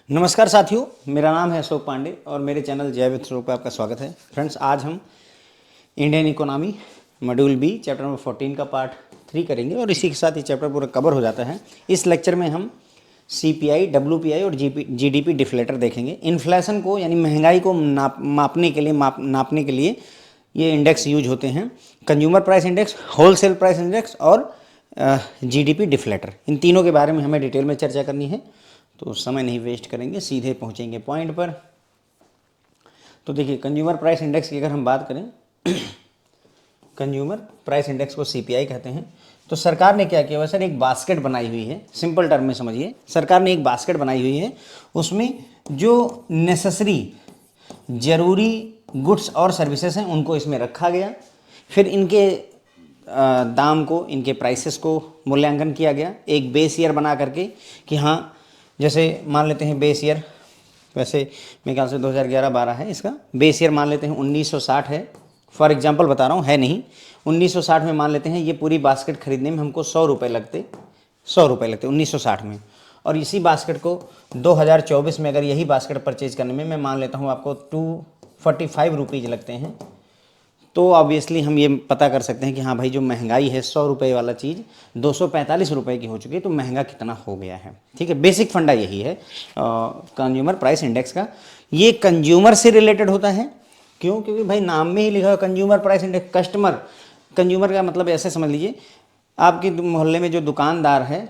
नमस्कार साथियों, मेरा नाम है अशोक पांडे और मेरे चैनल जय विथ अशोक पर आपका स्वागत है। फ्रेंड्स, आज हम Indian economy module B chapter number 14 का पार्ट 3 करेंगे और इसी के साथ ये चैप्टर पूरा कवर हो जाता है। इस लेक्चर में हम CPI, WPI और GDP डिफ्लेटर देखेंगे। इन्फ्लेशन को यानी महंगाई को नापने के लिए ये इंडेक्स यूज होते हैं। Consumer price index, wholesale price index और GDP डिफ्लेटर, इन तीनों के बारे में हमें डिटेल में चर्चा करनी है। तो समय नहीं वेस्ट करेंगे, सीधे पहुंचेंगे पॉइंट पर। तो देखिए, कंज्यूमर प्राइस इंडेक्स की अगर हम बात करें, कंज्यूमर प्राइस इंडेक्स को CPI कहते हैं। तो सरकार ने क्या किया हुआ सर, एक बास्केट बनाई हुई है। सिंपल टर्म में समझिए, सरकार ने एक बास्केट बनाई हुई है, उसमें जो नेसेसरी ज़रूरी गुड्स और सर्विसेज हैं उनको इसमें रखा गया। फिर इनके दाम को, इनके प्राइसेस को मूल्यांकन किया गया एक बेस ईयर बना करके कि हाँ, जैसे मान लेते हैं बेस ईयर, वैसे मेरे ख्याल से 2011-12 है इसका बेस ईयर, मान लेते हैं 1960 है, फॉर एग्जांपल बता रहा हूँ, है नहीं, 1960 में मान लेते हैं ये पूरी बास्केट खरीदने में हमको 100 रुपये लगते 1960 में। और इसी बास्केट को 2024 में अगर यही बास्केट परचेज करने में मैं मान लेता हूँ आपको 245 रुपीज़ लगते हैं, तो ऑब्वियसली हम ये पता कर सकते हैं कि हाँ भाई, जो महंगाई है 100 रुपये वाला चीज़ 245 रुपये की हो चुकी है, तो महंगा कितना हो गया है। ठीक है, बेसिक फंडा यही है कंज्यूमर प्राइस इंडेक्स का। ये कंज्यूमर से रिलेटेड होता है। क्यों? क्योंकि भाई नाम में ही लिखा है कंज्यूमर प्राइस इंडेक्स। कंज्यूमर का मतलब ऐसे समझ लीजिए, आपके मोहल्ले में जो दुकानदार है,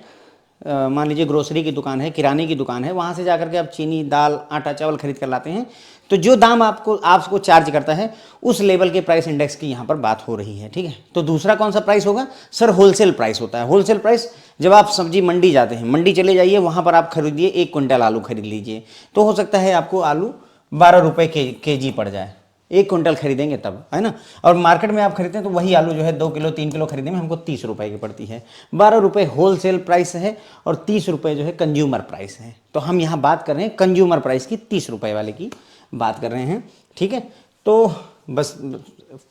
मान लीजिए ग्रोसरी की दुकान है, किराने की दुकान है, वहाँ से जाकर के आप चीनी, दाल, आटा, चावल खरीद कर लाते हैं, तो जो दाम आपको चार्ज करता है उस लेवल के प्राइस इंडेक्स की यहाँ पर बात हो रही है। ठीक है, तो दूसरा कौन सा प्राइस होगा सर? होलसेल प्राइस होता है। होलसेल प्राइस, जब आप सब्जी मंडी जाते हैं, मंडी चले जाइए, वहाँ पर आप खरीदिए, 1 क्विंटल आलू खरीद लीजिए, तो हो सकता है आपको आलू 12 रुपये केजी पड़ जाए। 1 क्विंटल खरीदेंगे तब, है ना। और मार्केट में आप खरीदते हैं तो वही आलू जो है 2 किलो 3 किलो खरीदने में हमको 30 रुपये की पड़ती है। 12 रुपये होलसेल प्राइस है और 30 रुपये जो है कंज्यूमर प्राइस है। तो हम यहाँ बात कर रहे हैं कंज्यूमर प्राइस की, 30 रुपये वाले की बात कर रहे हैं। ठीक है, तो बस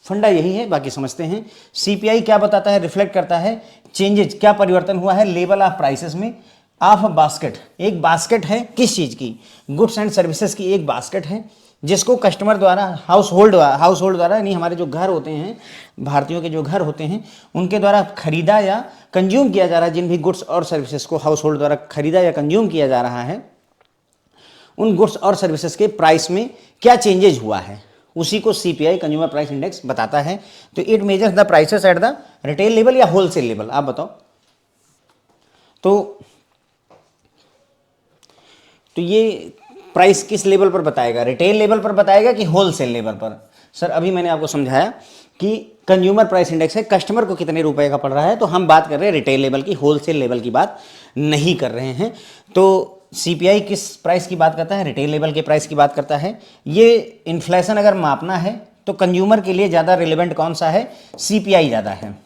फंडा यही है, बाकी समझते हैं। CPI क्या बताता है, रिफ्लेक्ट करता है चेंजेज, क्या परिवर्तन हुआ है लेवल ऑफ प्राइसेस में ऑफ बास्केट। एक बास्केट है किस चीज़ की? गुड्स एंड सर्विसेज की एक बास्केट है, जिसको कस्टमर द्वारा, हाउस होल्ड द्वारा, यानी हमारे जो घर होते हैं, भारतीयों के जो घर होते हैं, उनके द्वारा खरीदा या कंज्यूम किया जा रहा है। जिन भी गुड्स और सर्विसेज को हाउस होल्ड द्वारा खरीदा या कंज्यूम किया जा रहा है, उन गुड्स और सर्विसेज के प्राइस में क्या चेंजेज हुआ है, उसी को CPI कंज्यूमर प्राइस इंडेक्स बताता है। तो it measures the prices at the retail level या होलसेल लेवल, आप बताओ। तो ये प्राइस किस लेवल पर बताएगा? रिटेल लेवल पर बताएगा कि होलसेल लेवल पर? सर, अभी मैंने आपको समझाया कि कंज्यूमर प्राइस इंडेक्स है, कस्टमर को कितने रुपए का पड़ रहा है, तो हम बात कर रहे हैं रिटेल लेवल की, होलसेल लेवल की बात नहीं कर रहे हैं। तो CPI किस प्राइस की बात करता है? रिटेल लेवल के प्राइस की बात करता है। ये इन्फ्लेशन अगर मापना है तो कंज्यूमर के लिए ज़्यादा रिलेवेंट कौन सा है? CPI ज़्यादा है।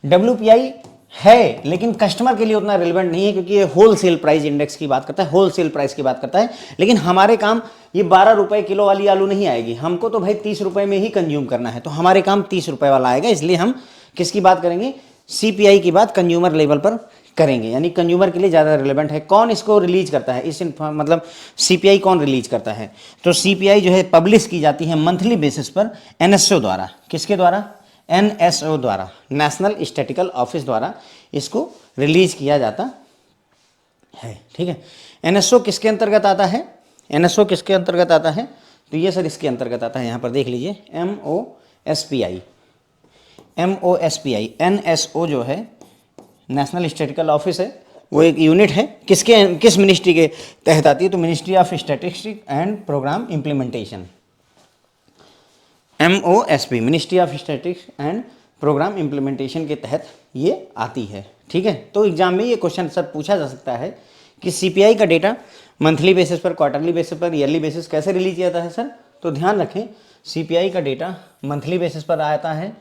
WPI है लेकिन कस्टमर के लिए उतना रिलेवेंट नहीं है, क्योंकि ये होलसेल प्राइस इंडेक्स की बात करता है, होलसेल प्राइस की बात करता है। लेकिन हमारे काम ये 12 रुपये किलो वाली आलू नहीं आएगी, हमको तो भाई 30 रुपये में ही कंज्यूम करना है, तो हमारे काम 30 रुपये वाला आएगा। इसलिए हम किसकी बात करेंगे? CPI की बात कंज्यूमर लेवल पर करेंगे, यानी कंज्यूमर के लिए ज़्यादा रिलेवेंट है। कौन इसको रिलीज करता है? मतलब CPI कौन रिलीज करता है? तो CPI जो है पब्लिश की जाती है मंथली बेसिस पर NSO द्वारा। किसके द्वारा? NSO द्वारा, नेशनल स्टैटिस्टिकल ऑफिस द्वारा इसको रिलीज किया जाता है। ठीक है, NSO किसके अंतर्गत आता है? NSO किसके अंतर्गत आता है? तो ये सर इसके अंतर्गत आता है, यहाँ पर देख लीजिए, MOSPI। NSO जो है नेशनल स्टैटिस्टिकल ऑफिस है, वो एक यूनिट है, किस मिनिस्ट्री के तहत आती है? तो ministry of statistics and programme implementation, MOSP, ministry of statistics and programme implementation के तहत ये आती है। ठीक है, तो एग्जाम में ये क्वेश्चन सर पूछा जा सकता है कि CPI का डेटा मंथली बेसिस पर, क्वार्टरली बेसिस पर, ईयरली बेसिस कैसे रिलीज किया जाता है सर? तो ध्यान रखें, CPI का डेटा मंथली बेसिस पर आता है,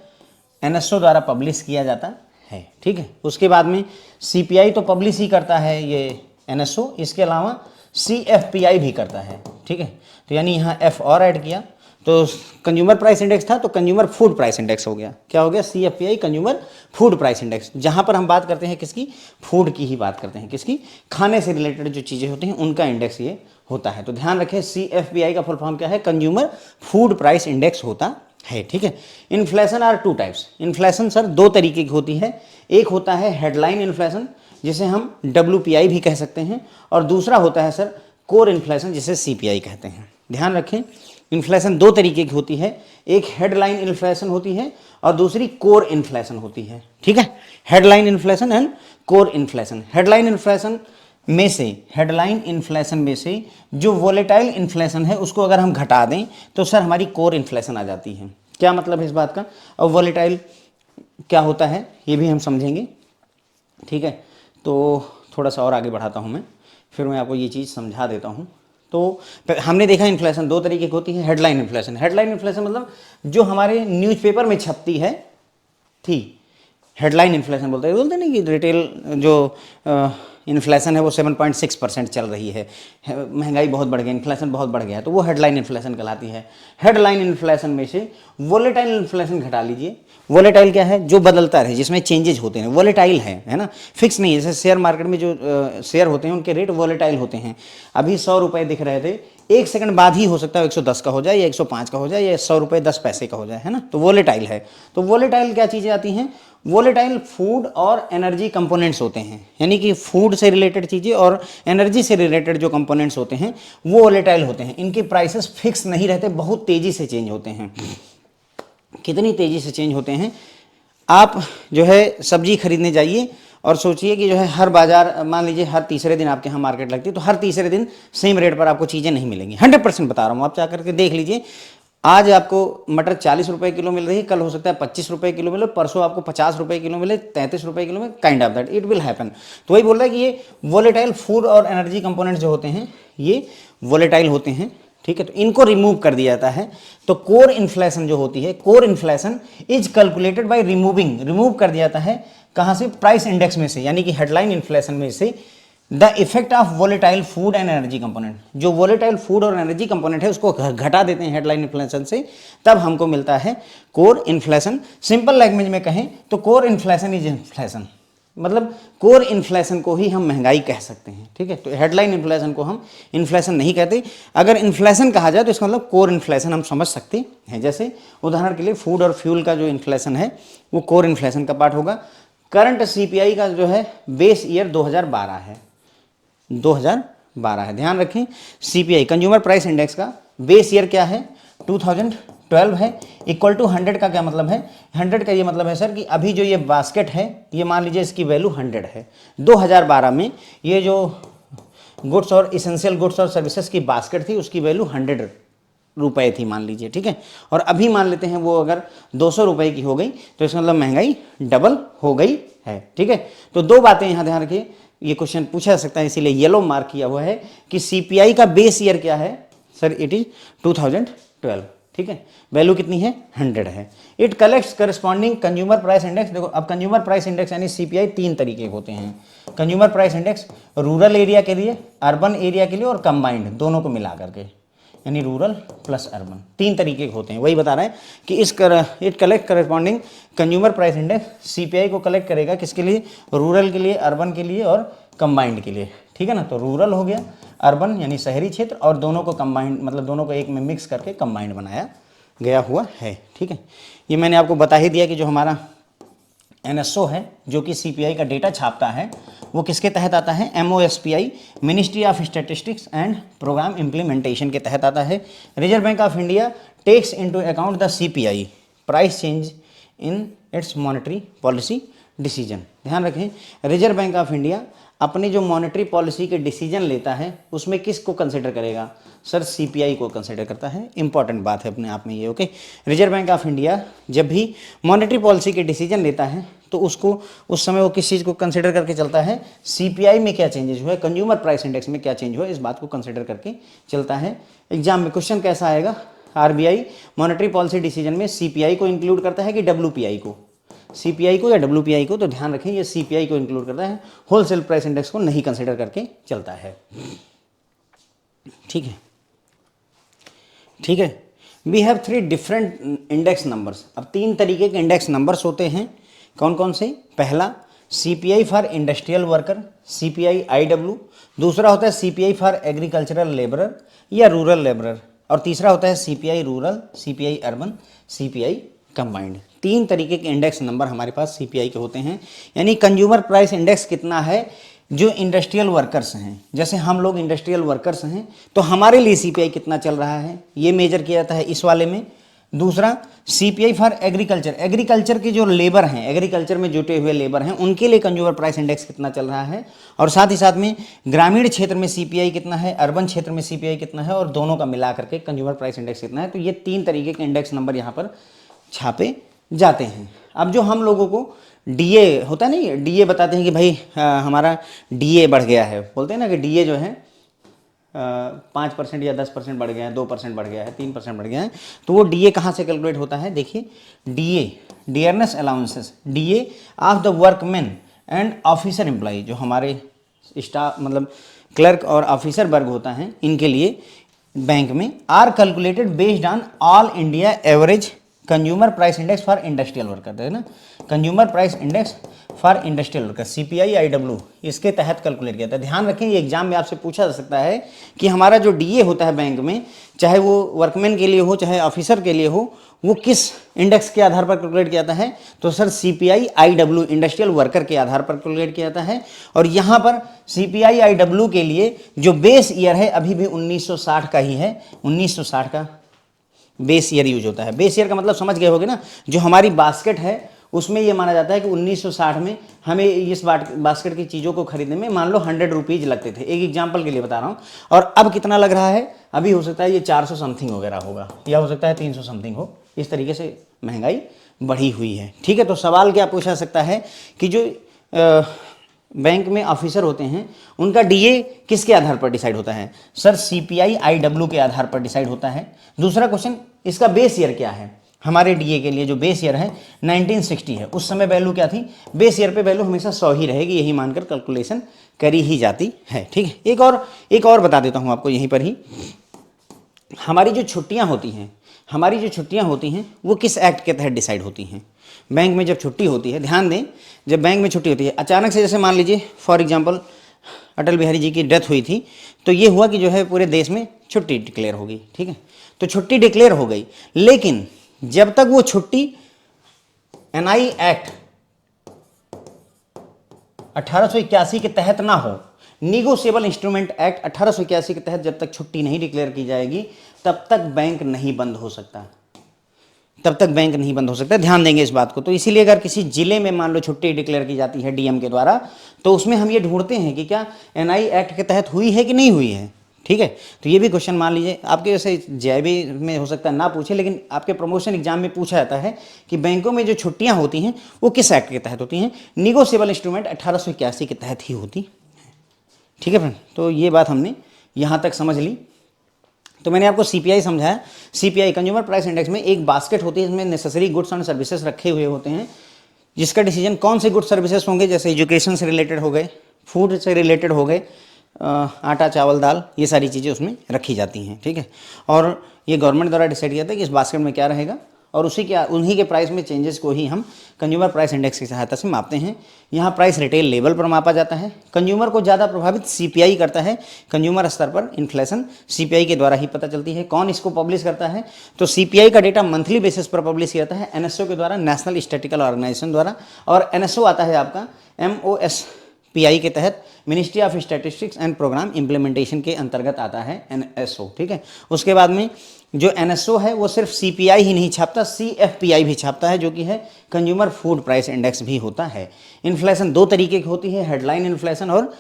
NSO द्वारा पब्लिश किया जाता है। ठीक है, उसके बाद में CPI तो पब्लिश ही करता है ये NSO, इसके अलावा CFPI भी करता है। ठीक है, तो यानी यहाँ F और ऐड किया तो कंज्यूमर प्राइस इंडेक्स था तो कंज्यूमर फूड प्राइस इंडेक्स हो गया। क्या हो गया? CFPI consumer food price index. जहाँ पर हम बात करते हैं किसकी? फूड की ही बात करते हैं। किसकी? खाने से रिलेटेड जो चीज़ें होती हैं उनका इंडेक्स ये होता है। तो ध्यान रखें CFPI का फुल फॉर्म क्या है? कंज्यूमर फूड प्राइस इंडेक्स होता है। ठीक है। Inflation are two types. Inflation sir दो तरीके की होती है। एक होता है हेडलाइन इन्फ्लेशन जिसे हम WPI भी कह सकते हैं, और दूसरा होता है सर कोर इन्फ्लेशन जिसे CPI कहते हैं। ध्यान रखें, इन्फ्लेशन दो तरीके की होती है। एक हेडलाइन इन्फ्लेशन होती है और दूसरी कोर इन्फ्लेशन होती है। ठीक है। Headline inflation and core inflation. Headline inflation में से जो वोलेटाइल इन्फ्लेशन है उसको अगर हम घटा दें तो सर हमारी कोर इन्फ्लेशन आ जाती है। क्या मतलब है इस बात का? और वोलेटाइल क्या होता है ये भी हम समझेंगे। ठीक है। तो थोड़ा सा और आगे बढ़ाता हूँ मैं, फिर मैं आपको ये चीज़ समझा देता हूँ। तो हमने देखा इन्फ्लेशन दो तरीके की होती है। हेडलाइन इन्फ्लेशन, हेडलाइन इन्फ्लेशन मतलब जो हमारे न्यूज़पेपर में छपती है थी, हेडलाइन इन्फ्लेशन बोलते नहीं कि रिटेल जो इन्फ्लेशन है वो 7.6% चल रही है, महंगाई बहुत बढ़ गई, इन्फ्लेशन बहुत बढ़ गया है, तो वो हेडलाइन इन्फ्लेशन कहलाती है। हेडलाइन इन्फ्लेशन में से वोलेटाइल इन्फ्लेशन घटा लीजिए। वोलेटाइल क्या है? जो बदलता रहे, जिसमें चेंजेज होते हैं। वोलेटाइल है ना, फिक्स नहीं है। जैसे शेयर मार्केट में जो शेयर होते हैं उनके रेट वोलेटाइल होते हैं। अभी 100 रुपये दिख रहे थे, एक सेकंड बाद ही हो सकता है 110 का हो जाए या 105 का हो जाए या 100 रुपये 10 पैसे का हो जाए, है ना। तो वोलेटाइल है। तो वोलेटाइल क्या चीज़ें आती हैं? वोलेटाइल फूड और एनर्जी कंपोनेंट्स होते हैं, यानी कि फूड से रिलेटेड चीज़ें और एनर्जी से रिलेटेड जो कंपोनेंट्स होते हैं वो वोलेटाइल होते हैं। इनके प्राइसेस फिक्स नहीं रहते, बहुत तेज़ी से चेंज होते हैं। कितनी तेज़ी से चेंज होते हैं? आप जो है सब्जी खरीदने जाइए और सोचिए कि जो है हर बाजार, मान लीजिए हर तीसरे दिन आपके यहाँ मार्केट लगती है, तो हर तीसरे दिन सेम रेट पर आपको चीज़ें नहीं मिलेंगी। 100% बता रहा हूँ, आप जाकर के देख लीजिए। आज आपको मटर 40 रुपये किलो मिल रही है, कल हो सकता है 25 रुपये किलो मिले, परसों आपको 50 रुपये किलो मिले, 33 रुपये किलो में, kind of that it will happen. तो वही बोल रहा है कि ये वोलेटाइल फूड और एनर्जी कंपोनेंट्स जो होते हैं ये वोलेटाइल होते हैं। ठीक है। तो इनको रिमूव कर दिया जाता है। तो कोर इन्फ्लेशन जो होती है, core inflation is calculated by remove कर दिया जाता है। कहाँ से? प्राइस इंडेक्स में से, यानी कि हेडलाइन इन्फ्लेशन में से the effect of volatile food and energy component. जो वोलेटाइल फूड और एनर्जी कंपोनेंट है उसको घटा देते हैं हेडलाइन इन्फ्लेशन से, तब हमको मिलता है कोर इन्फ्लेशन। सिंपल लैंग्वेज में कहें तो कोर इन्फ्लेशन इज इन्फ्लेशन, मतलब कोर इन्फ्लेशन को ही हम महंगाई कह सकते हैं। ठीक है। तो हेडलाइन इन्फ्लेशन को हम इन्फ्लेशन नहीं कहते। अगर इन्फ्लेशन कहा जाए तो इसका मतलब कोर इन्फ्लेशन हम समझ सकते हैं। जैसे उदाहरण के लिए फूड और फ्यूल का जो इन्फ्लेशन है वो कोर इन्फ्लेशन का पार्ट होगा। करंट CPI का जो है बेस ईयर 2012 है, 2012 है। ध्यान रखें, CPI कंज्यूमर प्राइस इंडेक्स का बेस ईयर क्या है? 2012 है। इक्वल टू 100 का क्या मतलब है? 100 का ये मतलब है सर कि अभी जो ये बास्केट है, ये मान लीजिए इसकी वैल्यू 100 है। 2012 में ये जो गुड्स और इसेंशियल गुड्स और सर्विसेज की बास्केट थी उसकी वैल्यू 100 रुपये थी मान लीजिए। ठीक है। और अभी मान लेते हैं वो अगर 200 रुपये की हो गई, तो इसका मतलब महंगाई डबल हो गई है। ठीक है। तो दो बातें यहाँ ध्यान रखिए, ये क्वेश्चन पूछा जा सकता है, इसीलिए येलो मार्क किया हुआ है कि CPI का बेस ईयर क्या है सर? It is 2012। ठीक है। वैल्यू कितनी है? 100 है। It collects corresponding consumer price index. देखो अब कंज्यूमर प्राइस इंडेक्स यानी CPI तीन तरीके के होते हैं। Consumer price index rural area के लिए, अर्बन एरिया के लिए और कंबाइंड दोनों को मिला करके, यानी रूरल प्लस अर्बन, तीन तरीके के होते हैं। वही बता रहे हैं कि it collect corresponding consumer price index CPI को कलेक्ट करेगा किसके लिए? रूरल के लिए, अर्बन के लिए और कंबाइंड के लिए। ठीक है ना। तो रूरल हो गया, अर्बन यानी शहरी क्षेत्र, और दोनों को कंबाइंड मतलब दोनों को एक में मिक्स करके कंबाइंड बनाया गया हुआ है। ठीक है। ये मैंने आपको बता ही दिया कि जो हमारा NSO है जो कि CPI का डेटा छापता है वो किसके तहत आता है? MOSPI, ministry of statistics and programme implementation के तहत आता है। Reserve Bank of India takes into account the CPI price change in its monetary policy decision. ध्यान रखें, रिजर्व बैंक ऑफ इंडिया अपनी जो मॉनेटरी पॉलिसी के डिसीजन लेता है उसमें किसको कंसिडर करेगा? सर CPI को कंसिडर करता है। इंपॉर्टेंट बात है अपने आप में ये। Okay. Reserve Bank of India जब भी मॉनेटरी पॉलिसी के डिसीजन लेता है तो उसको उस समय वो किस चीज़ को कंसिडर करके चलता है? CPI में क्या चेंजेस हुआ है, कंज्यूमर प्राइस इंडेक्स में क्या चेंज हुआ है, इस बात को कंसिडर करके चलता है। एग्जाम में क्वेश्चन कैसा आएगा? RBI मॉनेटरी पॉलिसी डिसीजन में CPI को इंक्लूड करता है कि WPI को? CPI को या WPI को? तो ध्यान रखें ये CPI को इंक्लूड करता है, होलसेल प्राइस इंडेक्स को नहीं कंसिडर करके चलता है। ठीक है। ठीक है। We have 3 different index numbers. अब 3 तरीके के इंडेक्स नंबर्स होते हैं। कौन कौन से? पहला CPI for industrial worker, CPI IW। दूसरा होता है CPI फॉर एग्रीकल्चरल लेबरर या रूरल लेबरर, और तीसरा होता है CPI rural, CPI urban, CPI combined. 3 तरीके के इंडेक्स नंबर हमारे पास CPI के होते हैं। यानी कंज्यूमर प्राइस इंडेक्स कितना है जो इंडस्ट्रियल वर्कर्स हैं, जैसे हम लोग इंडस्ट्रियल वर्कर्स हैं तो हमारे लिए CPI कितना चल रहा है ये मेजर किया जाता है इस वाले में। दूसरा CPI फॉर एग्रीकल्चर, एग्रीकल्चर के जो लेबर हैं, एग्रीकल्चर में जुटे हुए लेबर हैं, उनके लिए कंज्यूमर प्राइस इंडेक्स कितना चल रहा है, और साथ ही साथ में ग्रामीण क्षेत्र में CPI कितना है, अर्बन क्षेत्र में CPI कितना है, और दोनों का मिला करके कंज्यूमर प्राइस इंडेक्स कितना है। तो ये 3 तरीके के इंडेक्स नंबर यहाँ पर छापे जाते हैं। अब जो हम लोगों को DA होता है नहीं, DA बताते हैं कि भाई हमारा DA बढ़ गया है, बोलते हैं ना कि DA जो है 5% या 10% बढ़ गया है, 2% बढ़ गया है, 3% बढ़ गया है। तो वो DA कहाँ से कैलकुलेट होता है? देखिए, DA dearness allowances, DA of the workman and officer employ, जो हमारे स्टाफ मतलब क्लर्क और ऑफिसर वर्ग होता है, इनके लिए बैंक में are calculated based on all India average consumer price index for industrial worker, है ना, consumer price index for industrial worker CPI IW, इसके तहत कैलकुलेट किया था। ध्यान रखें, ये एग्जाम में आपसे पूछा जा सकता है कि हमारा जो DA होता है बैंक में, चाहे वो वर्कमैन के लिए हो चाहे ऑफिसर के लिए हो, वो किस इंडेक्स के आधार पर कैलकुलेट किया जाता है? तो sir CPI IW industrial worker के आधार पर कैलकुलेट किया जाता है। और यहाँ पर CPI IW के लिए जो बेस ईयर है अभी भी 1960 का ही है, 1960 का बेस ईयर यूज होता है। बेस ईयर का मतलब समझ गए होगे ना, जो हमारी बास्केट है उसमें ये माना जाता है कि 1960 में हमें इस बास्केट की चीज़ों को खरीदने में मान लो 100 रुपीज़ लगते थे, एक एग्जांपल के लिए बता रहा हूँ। और अब कितना लग रहा है? अभी हो सकता है ये 400 समथिंग वगैरह होगा, या हो सकता है 300 समथिंग हो। इस तरीके से महंगाई बढ़ी हुई है, ठीक है। तो सवाल क्या पूछा सकता है कि जो बैंक में ऑफिसर होते हैं उनका DA किसके आधार पर डिसाइड होता है? सर CPI IW के आधार पर डिसाइड होता है। दूसरा क्वेश्चन, इसका बेस ईयर क्या है? हमारे DA के लिए जो बेस ईयर है 1960 है। उस समय वैल्यू क्या थी? बेस ईयर पे वैल्यू हमेशा 100 ही रहेगी, यही मानकर कैलकुलेशन करी ही जाती है, ठीक है। एक और बता देता हूँ आपको यहीं पर ही। हमारी जो छुट्टियाँ होती हैं वो किस एक्ट के तहत डिसाइड होती हैं? बैंक में जब छुट्टी होती है, ध्यान दें, जब बैंक में छुट्टी होती है अचानक से, जैसे मान लीजिए फॉर एग्जांपल अटल बिहारी जी की डेथ हुई थी, तो ये हुआ कि जो है पूरे देश में छुट्टी डिक्लेयर हो गई, ठीक है। तो छुट्टी डिक्लेयर हो गई, लेकिन जब तक वो छुट्टी NI एक्ट 1881 के तहत ना हो, निगोशिएबल इंस्ट्रूमेंट एक्ट 1881 के तहत जब तक छुट्टी नहीं डिक्लेयर की जाएगी तब तक बैंक नहीं बंद हो सकता, ध्यान देंगे इस बात को। तो इसीलिए अगर किसी जिले में मान लो छुट्टी डिक्लेयर की जाती है DM के द्वारा, तो उसमें हम ये ढूंढते हैं कि क्या NI एक्ट के तहत हुई है कि नहीं हुई है, ठीक है। तो ये भी क्वेश्चन मान लीजिए आपके जैसे JIB में हो सकता है ना पूछे, लेकिन आपके प्रमोशन एग्जाम में पूछा जाता है कि बैंकों में जो छुट्टियाँ होती हैं वो किस एक्ट के तहत होती हैं? निगोशिएबल इंस्ट्रूमेंट 1881 के तहत ही होती, ठीक है फ्रेंड। तो ये बात हमने यहाँ तक समझ ली। तो मैंने आपको CPI समझाया। CPI कंज्यूमर प्राइस इंडेक्स में एक बास्केट होती है, इसमें नेसेसरी गुड्स एंड सर्विसेज रखे हुए होते हैं, जिसका डिसीजन कौन से गुड्स सर्विसेज होंगे, जैसे एजुकेशन से रिलेटेड हो गए, फूड से रिलेटेड हो गए, आटा चावल दाल, ये सारी चीज़ें उसमें रखी जाती हैं, ठीक है। और ये गवर्नमेंट द्वारा डिसाइड किया था कि इस बास्केट में क्या रहेगा, और उन्हीं के प्राइस में चेंजेस को ही हम कंज्यूमर प्राइस इंडेक्स की सहायता से मापते हैं। यहाँ प्राइस रिटेल लेवल पर मापा जाता है। कंज्यूमर को ज़्यादा प्रभावित CPI करता है। कंज्यूमर स्तर पर इन्फ्लेशन CPI के द्वारा ही पता चलती है। कौन इसको पब्लिश करता है? तो CPI का डेटा मंथली बेसिस पर पब्लिश किया जाता है NSO के द्वारा, नेशनल स्टैटिस्टिकल ऑर्गेनाइजेशन द्वारा। और NSO आता है आपका MOSPI के तहत, ministry of statistics and programme implementation के अंतर्गत आता है NSO, ठीक है। उसके बाद में जो NSO है वो सिर्फ CPI ही नहीं छापता, CFPI भी छापता है, जो कि है कंज्यूमर फूड प्राइस इंडेक्स भी होता है। इन्फ्लेशन 2 तरीके की होती है, हेडलाइन इन्फ्लेशन और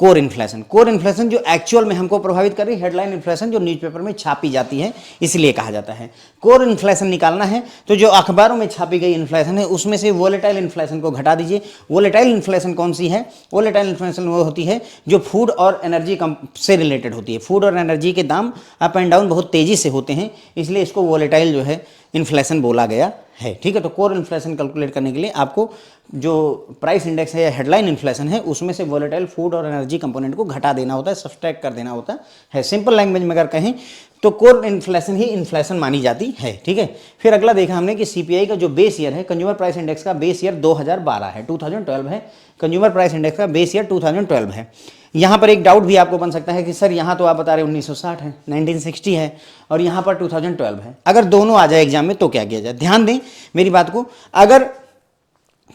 कोर इन्फ्लेशन। कोर इन्फ्लेशन जो एक्चुअल में हमको प्रभावित कर रही है, हेडलाइन इन्फ्लेशन जो न्यूज़पेपर में छापी जाती है, इसलिए कहा जाता है। कोर इन्फ्लेशन निकालना है तो जो अखबारों में छापी गई इन्फ्लेशन है उसमें से वोलेटाइल इन्फ्लेशन को घटा दीजिए। वोलेटाइल इन्फ्लेशन कौन सी है? वोलेटाइल इन्फ्लेशन वो होती है जो फूड और एनर्जी से रिलेटेड होती है। फूड और एनर्जी के दाम अप एंड डाउन बहुत तेज़ी से होते हैं, इसलिए इसको वोलेटाइल जो है इन्फ्लेशन बोला गया है, ठीक है। तो कोर इन्फ्लेशन कैलकुलेट करने के लिए आपको जो प्राइस इंडेक्स है या हेडलाइन इन्फ्लेशन है उसमें से वोलेटाइल फूड और एनर्जी कंपोनेंट को घटा देना होता है, सब्सट्रैक्ट कर देना होता है। सिंपल लैंग्वेज में अगर कहें तो कोर इन्फ्लेशन ही इन्फ्लेशन मानी जाती है, ठीक है। फिर अगला देखा हमने कि सीपीआई का जो बेस ईयर है, कंज्यूमर प्राइस इंडेक्स का बेस ईयर 2012 है, 2012 है। कंज्यूमर प्राइस इंडेक्स का बेस ईयर 2012 है। यहाँ पर एक डाउट भी आपको बन सकता है कि सर यहाँ तो आप बता रहे 1960 है, 1960 है और यहाँ पर 2012 है, अगर दोनों आ जाए एग्जाम में तो क्या किया जाए। ध्यान दें मेरी बात को, अगर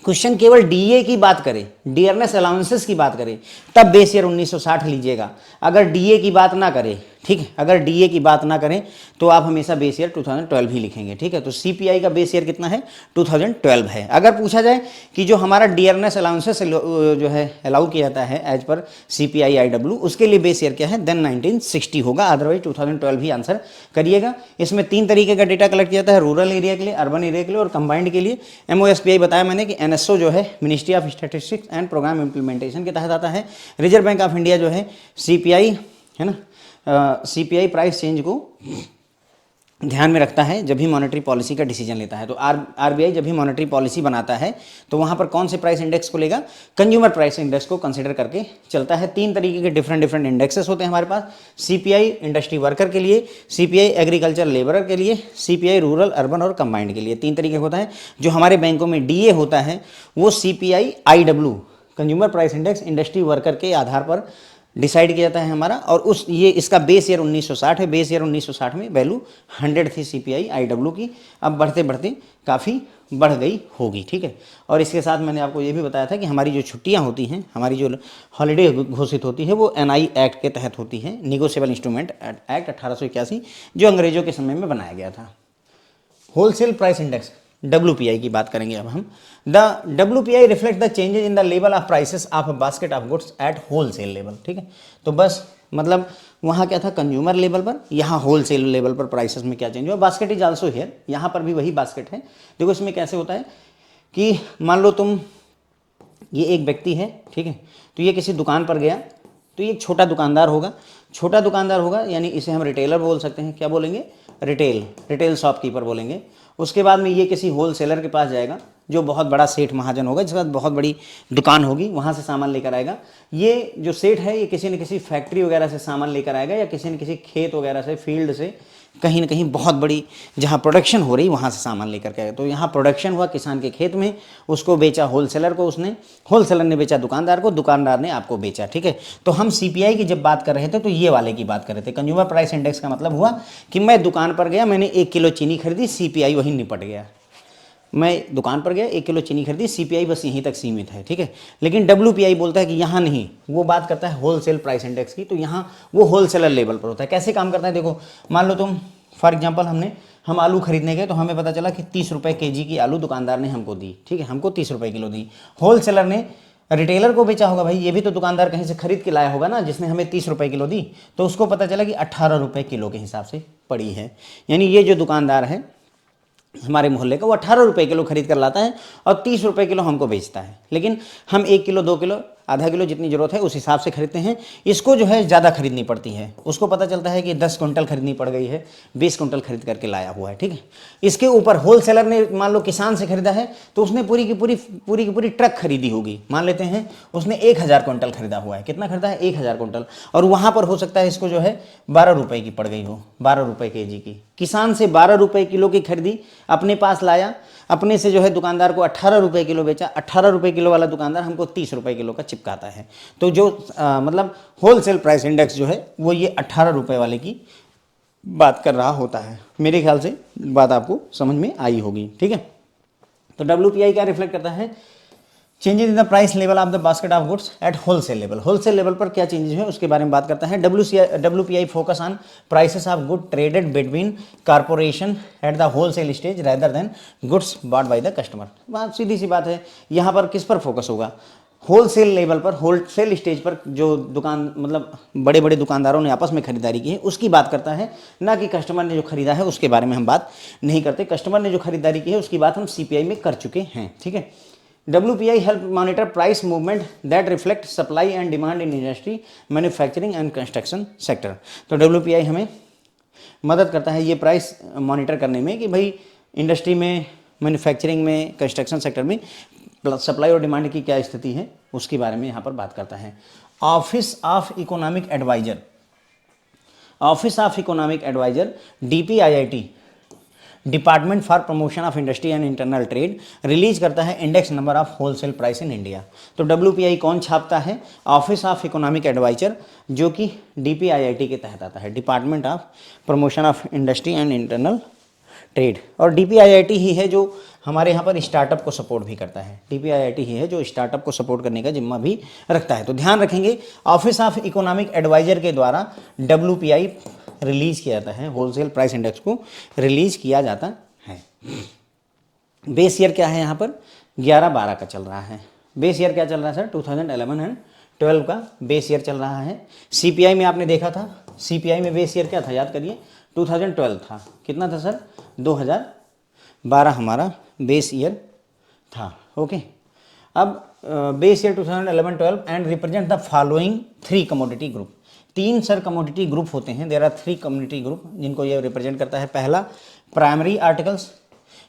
क्वेश्चन केवल डीए की बात करें, डियरनेस अलाउंसेस की बात करें, तब बेस ईयर 1960 लीजिएगा। अगर डीए की बात ना करें, ठीक है, अगर डीए की बात ना करें तो आप हमेशा बेस ईयर 2012 ही लिखेंगे, ठीक है। तो सीपीआई का बेस ईयर कितना है, 2012 है। अगर पूछा जाए कि जो हमारा डियरनेस अलाउंसेस जो है अलाउ किया जाता है एज पर सीपीआई आईडब्ल्यू, उसके लिए बेस ईयर क्या है, देन 1960 होगा, अदरवाइज 2012 ही आंसर करिएगा। इसमें 3 तरीके का डेटा कलेक्ट किया जाता है, रूरल एरिया के लिए, अर्बन एरिया के लिए और कंबाइंड के लिए। एमओएसपीआई बताया मैंने कि एनएसओ जो है ministry of statistics and programme implementation के तहत आता है। रिजर्व बैंक ऑफ इंडिया जो है सीपीआई है ना, सीपीआई प्राइस चेंज को ध्यान में रखता है जब भी मॉनेटरी पॉलिसी का डिसीजन लेता है। तो आरबीआई जब भी मॉनेटरी पॉलिसी बनाता है तो वहाँ पर कौन से प्राइस इंडेक्स को लेगा, कंज्यूमर प्राइस इंडेक्स को कंसीडर करके चलता है। 3 तरीके के डिफरेंट इंडेक्सेस होते हैं हमारे पास, सीपीआई इंडस्ट्री वर्कर के लिए, सीपीआई एग्रीकल्चर लेबरर के लिए, सीपीआई रूरल अर्बन और कंबाइंड के लिए। 3 तरीके होता है। जो हमारे बैंकों में डीए होता है वो CPI IW, consumer price index industry worker के आधार पर डिसाइड किया जाता है हमारा, और उस ये इसका बेस ईयर 1960 है। बेस ईयर 1960 में वैल्यू 100 थी सीपीआई आईडब्ल्यू की, अब बढ़ते बढ़ते काफ़ी बढ़ गई होगी, ठीक है। और इसके साथ मैंने आपको ये भी बताया था कि हमारी जो छुट्टियां होती हैं, हमारी जो हॉलीडे घोषित होती है वो एनआई एक्ट के तहत होती है, निगोशिएबल इंस्ट्रूमेंट एक्ट 1881, जो अंग्रेजों के समय में बनाया गया था। होलसेल प्राइस इंडेक्स WPI की बात करेंगे अब हम। The WPI reflect the changes in the level of prices of basket of goods at wholesale level, ठीक है। तो बस मतलब वहाँ क्या था, कंज्यूमर लेवल पर, यहाँ होलसेल लेवल पर प्राइसेस में क्या चेंज हुआ। बास्केट इज आल्सो हियर, यहाँ पर भी वही बास्केट है। देखो इसमें कैसे होता है कि मान लो तुम, ये एक व्यक्ति है, ठीक है, तो ये किसी दुकान पर गया, तो ये एक छोटा दुकानदार होगा, छोटा दुकानदार होगा यानी इसे हम रिटेलर बोल सकते हैं। क्या बोलेंगे, रिटेल शॉपकीपर बोलेंगे। उसके बाद में ये किसी होलसेलर के पास जाएगा जो बहुत बड़ा सेठ महाजन होगा, जिसके पास बहुत बड़ी दुकान होगी, वहाँ से सामान लेकर आएगा। ये जो सेठ है ये किसी न किसी फैक्ट्री वगैरह से सामान लेकर आएगा या किसी न किसी खेत वगैरह से, फील्ड से, कहीं ना कहीं बहुत बड़ी जहाँ प्रोडक्शन हो रही वहाँ से सामान लेकर के आएगा। तो यहाँ प्रोडक्शन हुआ किसान के खेत में, उसको बेचा होलसेलर को, उसने होलसेलर ने बेचा दुकानदार को, दुकानदार ने आपको बेचा, ठीक है। तो हम सीपीआई की जब बात कर रहे थे तो ये वाले की बात कर रहे थे। कंज्यूमर प्राइस इंडेक्स का मतलब हुआ कि मैं दुकान पर गया, मैंने 1 किलो चीनी खरीदी, सीपीआई वहीं निपट गया। मैं दुकान पर गया, 1 किलो चीनी खरीदी, सीपीआई बस यहीं तक सीमित है, ठीक है। लेकिन डब्ल्यूपीआई बोलता है कि यहाँ नहीं, वो बात करता है होलसेल प्राइस इंडेक्स की, तो यहाँ वो होलसेलर लेवल पर होता है। कैसे काम करता है देखो, मान लो तुम फॉर एग्जांपल हम आलू खरीदने गए, तो हमें पता चला कि 30 रुपये केजी की आलू दुकानदार ने हमको दी, ठीक है, हमको 30 रुपये किलो दी। होलसेलर ने रिटेलर को बेचा होगा, भाई ये भी तो दुकानदार कहीं से खरीद के लाया होगा ना, जिसने हमें 30 रुपये किलो दी, तो उसको पता चला कि 18 रुपये किलो के हिसाब से पड़ी है। यानी ये जो दुकानदार है हमारे मोहल्ले का, वो 18 रुपये किलो खरीद कर लाता है और 30 रुपये किलो हमको बेचता है। लेकिन हम 1 किलो, 2 किलो, आधा किलो जितनी ज़रूरत है उस हिसाब से खरीदते हैं। इसको जो है ज़्यादा खरीदनी पड़ती है, उसको पता चलता है कि 10 कुंटल खरीदनी पड़ गई है, 20 कुंटल खरीद करके लाया हुआ है, ठीक है। इसके ऊपर होलसेलर ने मान लो किसान से खरीदा है, तो उसने पूरी की पूरी ट्रक खरीदी होगी। मान लेते हैं उसने 1000 कुंटल खरीदा हुआ है। कितना खरीदा है, 1000 कुंटल, और वहाँ पर हो सकता है इसको जो है 12 रुपये की पड़ गई हो, 12 रुपये केजी की। किसान से 12 रुपये किलो की खरीदी, अपने पास लाया, अपने से जो है दुकानदार को 18 रुपये किलो बेचा। 18 रुपये किलो वाला दुकानदार हमको 30 रुपये किलो का चिपकाता है। तो जो मतलब होलसेल प्राइस इंडेक्स जो है वो ये 18 रुपये वाले की बात कर रहा होता है। मेरे ख्याल से बात आपको समझ में आई होगी, ठीक है। तो WPI क्या रिफ्लेक्ट करता है, changes in the price level of the basket of goods at wholesale level. Wholesale level पर क्या चेंजेस है उसके बारे में बात करता है। WPI focus on prices of good traded between corporation at the wholesale stage rather than goods bought by the customer. बात सीधी सी बात है, यहाँ पर किस पर फोकस होगा, होलसेल लेवल पर, होलसेल स्टेज पर जो दुकान मतलब बड़े बड़े दुकानदारों ने आपस में खरीदारी की है उसकी बात करता है, ना कि कस्टमर ने जो खरीदा है उसके बारे में हम बात नहीं करते। कस्टमर ने जो खरीदारी की है उसकी बात हम CPI में कर चुके हैं, ठीक है। WPI help monitor price movement that reflect supply and demand in industry, manufacturing and construction sector। तो WPI हमें मदद करता है ये प्राइस मॉनिटर करने में कि भाई इंडस्ट्री में मैन्युफैक्चरिंग में, कंस्ट्रक्शन सेक्टर में सप्लाई और डिमांड की क्या स्थिति है उसके बारे में यहाँ पर बात करता है। Office of economic adviser, office of economic adviser DPIIT, department for promotion of industry and internal trade, release करता है index number of wholesale price in India. तो WPI कौन छापता है? ऑफिस ऑफ इकोनॉमिक एडवाइजर, जो कि DPIIT के तहत आता है, department of promotion of industry and internal trade. और DPIIT ही है जो हमारे यहाँ पर स्टार्टअप को सपोर्ट भी करता है। DPIIT ही है जो स्टार्टअप को सपोर्ट करने का जिम्मा भी रखता है। तो ध्यान रखेंगे, ऑफिस ऑफ इकोनॉमिक एडवाइजर के द्वारा WPI रिलीज किया जाता है, होलसेल प्राइस इंडेक्स को रिलीज किया जाता है। बेस ईयर क्या है यहाँ पर? 11-12 का चल रहा है। बेस ईयर क्या चल रहा है सर? 2011 एंड 12 का बेस ईयर चल रहा है। CPI में आपने देखा था, CPI में बेस ईयर क्या था याद करिए? 2012 था। कितना था सर? 2012 हमारा बेस ईयर था। ओके, अब base year 2011-12 and represent the following 3 commodity group. 3 sir commodity group होते हैं। देयर आर 3 कमोडिटी ग्रुप जिनको ये रिप्रेजेंट करता है। पहला प्राइमरी आर्टिकल्स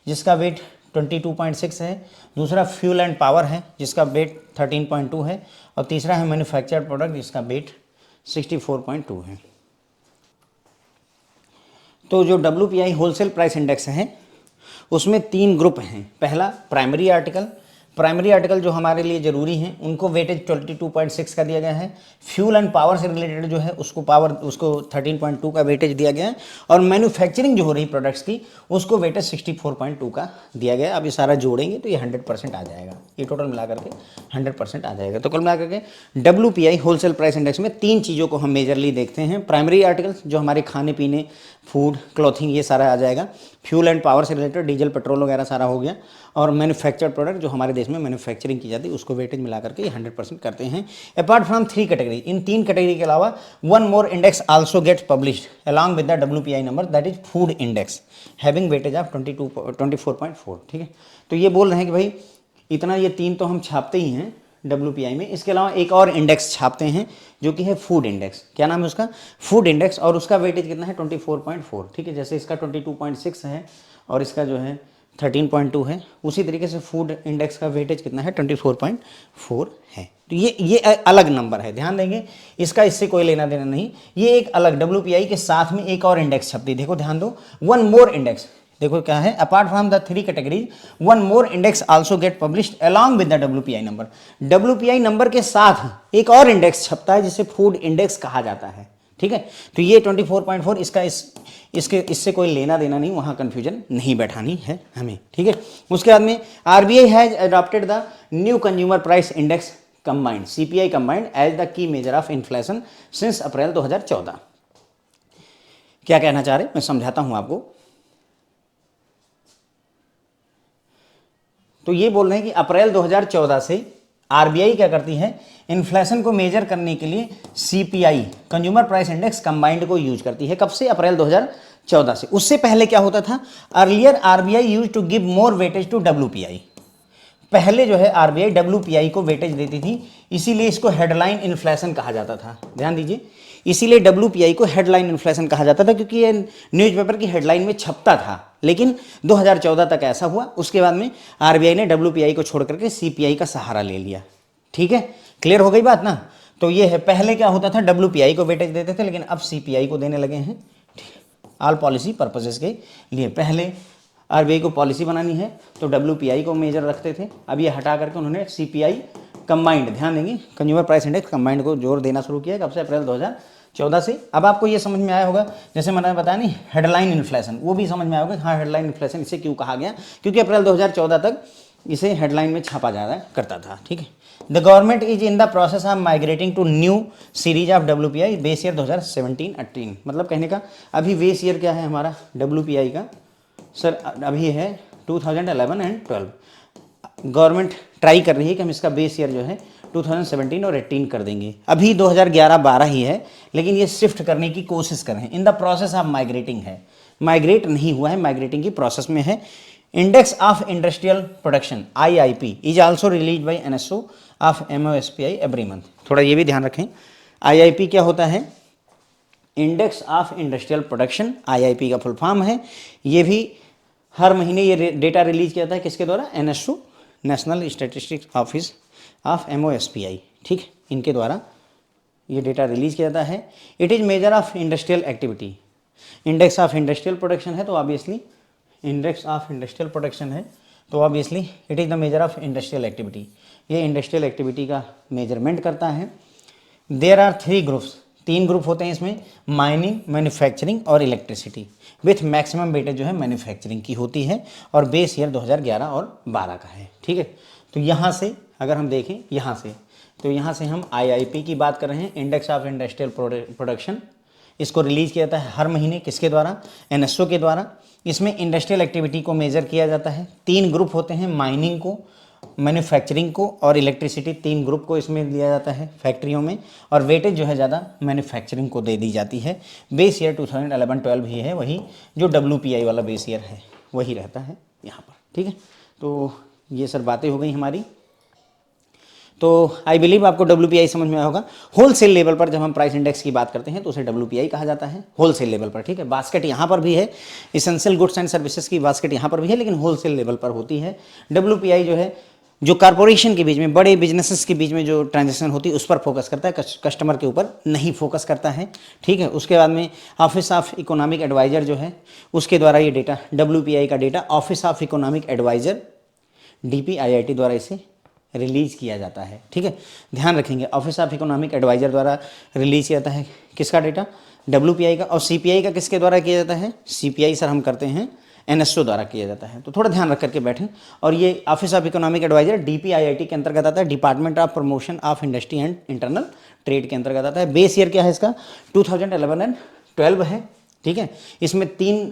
जिसका वेट 22.6 है, दूसरा फ्यूल एंड पावर है जिसका वेट 13.2 है, और तीसरा है मैन्युफैक्चर्ड प्रोडक्ट जिसका वेट 64.2 है। तो जो WPI होलसेल प्राइस इंडेक्स है उसमें 3 ग्रुप हैं। पहला प्राइमरी आर्टिकल, प्राइमरी आर्टिकल जो हमारे लिए ज़रूरी हैं उनको वेटेज 22.6 का दिया गया है। फ्यूल एंड पावर से रिलेटेड जो है उसको 13.2 का वेटेज दिया गया है, और मैन्युफैक्चरिंग जो हो रही प्रोडक्ट्स की उसको वेटेज 64.2 का दिया गया है। अब ये सारा जोड़ेंगे तो ये 100% आ जाएगा, ये टोटल मिला करके 100% आ जाएगा। तो कुल मिला करके WPI होलसेल प्राइस इंडेक्स में 3 चीज़ों को हम मेजरली देखते हैं। प्राइमरी आर्टिकल्स जो हमारे खाने पीने, फूड, क्लॉथिंग, ये सारा आ जाएगा। फ्यूल एंड पावर से रिलेटेड डीजल, पेट्रोल वगैरह सारा हो गया, और मैन्युफैक्चर्ड प्रोडक्ट जो हमारे देश में मैन्युफैक्चरिंग की जाती है उसको वेटेज मिला करके ये 100% करते हैं। Apart from 3 category, in 3 category के अलावा 1 more index also gets published along with the WPI number, that is food index having weightage of 24.4। ठीक है, तो ये बोल रहे हैं कि भाई इतना ये 3 तो हम छापते ही हैं WPI में, इसके अलावा एक और इंडेक्स छापते हैं जो कि है फूड इंडेक्स। क्या नाम है उसका? फूड इंडेक्स, और उसका वेटेज कितना है? 24.4। ठीक है, जैसे इसका 22.6 है और इसका जो है 13.2 है, उसी तरीके से फूड इंडेक्स का वेटेज कितना है? 24.4 है। तो ये अलग नंबर है, ध्यान देंगे, इसका इससे कोई लेना देना नहीं। ये एक अलग WPI के साथ में एक और इंडेक्स छपती, देखो ध्यान दो, 1 मोर इंडेक्स। देखो क्या है? Apart from the 3 categories 1 more index also get published along with the WPI number. WPI number के साथ एक और इंडेक्स छपता है जिसे फूड इंडेक्स कहा जाता है। ठीक है, तो ये 24.4, इसका इससे कोई लेना देना नहीं, वहाँ कन्फ्यूजन नहीं बैठानी है हमें। ठीक है, उसके बाद में RBI has adopted the new consumer price index combined, CPI combined, as the key measure of inflation since April 2014। क्या कहना चाह रहे, मैं समझाता हूँ आपको। तो ये बोल रहे हैं कि अप्रैल 2014 से RBI क्या करती है? इन्फ्लेशन को मेजर करने के लिए CPI consumer price index combined को यूज करती है। कब से? अप्रैल 2014 से। उससे पहले क्या होता था? Earlier RBI use to give more weightage to WPI। पहले जो है RBI WPI को वेटेज देती थी, इसीलिए इसको हेडलाइन इन्फ्लेशन कहा जाता था। ध्यान दीजिए, इसीलिए WPI को हेडलाइन इन्फ्लेशन कहा जाता था, क्योंकि ये न्यूज़पेपर की हेडलाइन में छपता था। लेकिन 2014 तक ऐसा हुआ, उसके बाद में RBI ने WPI को छोड़ करके CPI का सहारा ले लिया। ठीक है, क्लियर हो गई बात ना? तो ये है, पहले क्या होता था? WPI को वेटेज देते थे, लेकिन अब CPI को देने लगे हैं, ऑल पॉलिसी पर्पसेस के लिए। पहले RBI को पॉलिसी बनानी है तो WPI को मेजर रखते थे, अब ये हटा करके उन्होंने CPI कंबाइंड, ध्यान देंगे, कंज्यूमर प्राइस इंडेक्स कंबाइंड को जोर देना शुरू किया। कब से? अप्रैल 2014 से। अब आपको ये समझ में आया होगा, जैसे मैंने बताया नहीं, हेडलाइन इन्फ्लेशन, वो भी समझ में आया होगा। हाँ, हेडलाइन इन्फ्लेशन इसे क्यों कहा गया? क्योंकि अप्रैल 2014 तक इसे हेडलाइन में छापा जाया करता था। ठीक है, the government is in the process of migrating to new series of WPI base year 2017-18। मतलब कहने का अभी बेस ईयर क्या है हमारा WPI का सर? अभी है 2011 एंड 12। गवर्नमेंट ट्राई कर रही है कि हम इसका बेस ईयर जो है 2017 और 18 कर देंगे। अभी 2011-12 ही है, लेकिन ये शिफ्ट करने की कोशिश कर रहे हैं। इन द प्रोसेस ऑफ माइग्रेटिंग है, माइग्रेट नहीं हुआ है, माइग्रेटिंग की प्रोसेस में है। Index of industrial production IIP is also release by NSO of MOSPI every month. थोड़ा ये भी ध्यान रखें, IIP क्या होता है? Index of industrial production, IIP का फुल फॉर्म है। ये भी हर महीने ये डेटा रिलीज किया जाता है किसके द्वारा, NSO, national statistics office of MOSPI, ठीक, इनके द्वारा ये डेटा रिलीज किया जाता है। It is measure of industrial activity, index of industrial production है तो obviously index of industrial production है तो obviously it is the measure of industrial activity, ये इंडस्ट्रियल एक्टिविटी का मेजरमेंट करता है। देयर आर 3 ग्रुप्स, 3 ग्रुप होते हैं इसमें, माइनिंग, मैन्युफैक्चरिंग और इलेक्ट्रिसिटी, विथ मैक्सिमम वेटेज जो है मैन्युफैक्चरिंग की होती है और बेस ईयर 2011 और 12 का है, ठीक है। तो यहाँ से अगर हम देखें यहाँ से, तो यहाँ से हम IIP की बात कर रहे हैं, इंडेक्स ऑफ इंडस्ट्रियल प्रोडक्शन, इसको रिलीज किया जाता है हर महीने किसके द्वारा, NSO के द्वारा। इसमें इंडस्ट्रियल एक्टिविटी को मेजर किया जाता है, 3 ग्रुप होते हैं, माइनिंग को, मैन्युफैक्चरिंग को और इलेक्ट्रिसिटी, 3 ग्रुप को इसमें लिया जाता है फैक्ट्रियों में, और वेटेज जो है ज़्यादा मैन्युफैक्चरिंग को दे दी जाती है। बेस ईयर 2011-12 ही है, वही जो WPI वाला बेस ईयर है वही रहता है यहाँ पर, ठीक है। तो ये सर बातें हो गई हमारी। तो आई बिलीव आपको WPI समझ में आया होगा। होलसेल लेवल पर जब हम प्राइस इंडेक्स की बात करते हैं तो उसे WPI कहा जाता है, होलसेल लेवल पर, ठीक है। बास्केट यहाँ पर भी है, इसेंशियल गुड्स एंड सर्विसेज की बास्केट यहाँ पर भी है, लेकिन होलसेल लेवल पर होती है। WPI जो है जो कॉरपोरेशन के बीच में, बड़े बिजनेसेस के बीच में जो ट्रांजैक्शन होती है उस पर फोकस करता है, कस्टमर के ऊपर नहीं फोकस करता है, ठीक है। उसके बाद में ऑफिस ऑफ इकोनॉमिक एडवाइज़र जो है उसके द्वारा ये डेटा, WPI का data office of economic adviser DPIIT द्वारा इसे रिलीज़ किया जाता है, ठीक है। ध्यान रखेंगे, ऑफिस ऑफ इकोनॉमिक एडवाइज़र द्वारा रिलीज़ किया जाता है किसका डेटा, WPI का। और CPI का किसके द्वारा किया जाता है, CPI सर हम करते हैं NSO द्वारा किया जाता है, तो थोड़ा ध्यान रख करके बैठें। और ये office of economic adviser DPIIT के अंतर्गत आता है, department of promotion of industry and internal trade के अंतर्गत आता है। बेस ईयर क्या है इसका, 2011-12 है, ठीक है। इसमें 3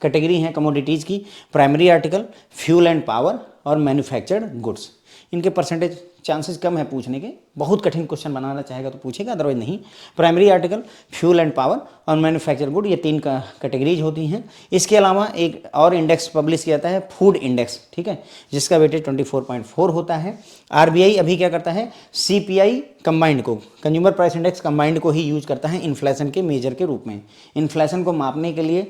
कैटेगरी हैं कमोडिटीज़ की, primary article, fuel and power और मैन्युफैक्चर्ड गुड्स। इनके परसेंटेज चांसेस कम है पूछने के, बहुत कठिन क्वेश्चन बनाना चाहेगा तो पूछेगा, अदरवाइज नहीं। Primary article, fuel and power और मैन्युफैक्चर गुड, ये 3 कैटेगरीज होती हैं। इसके अलावा एक और इंडेक्स पब्लिश किया जाता है, फूड इंडेक्स, ठीक है, जिसका वेटेज 24.4 होता है। RBI अभी क्या करता है, CPI कंबाइंड को, कंज्यूमर प्राइस इंडेक्स कंबाइंड को ही यूज करता है इन्फ्लेशन के मेजर के रूप में। इन्फ्लेशन को मापने के लिए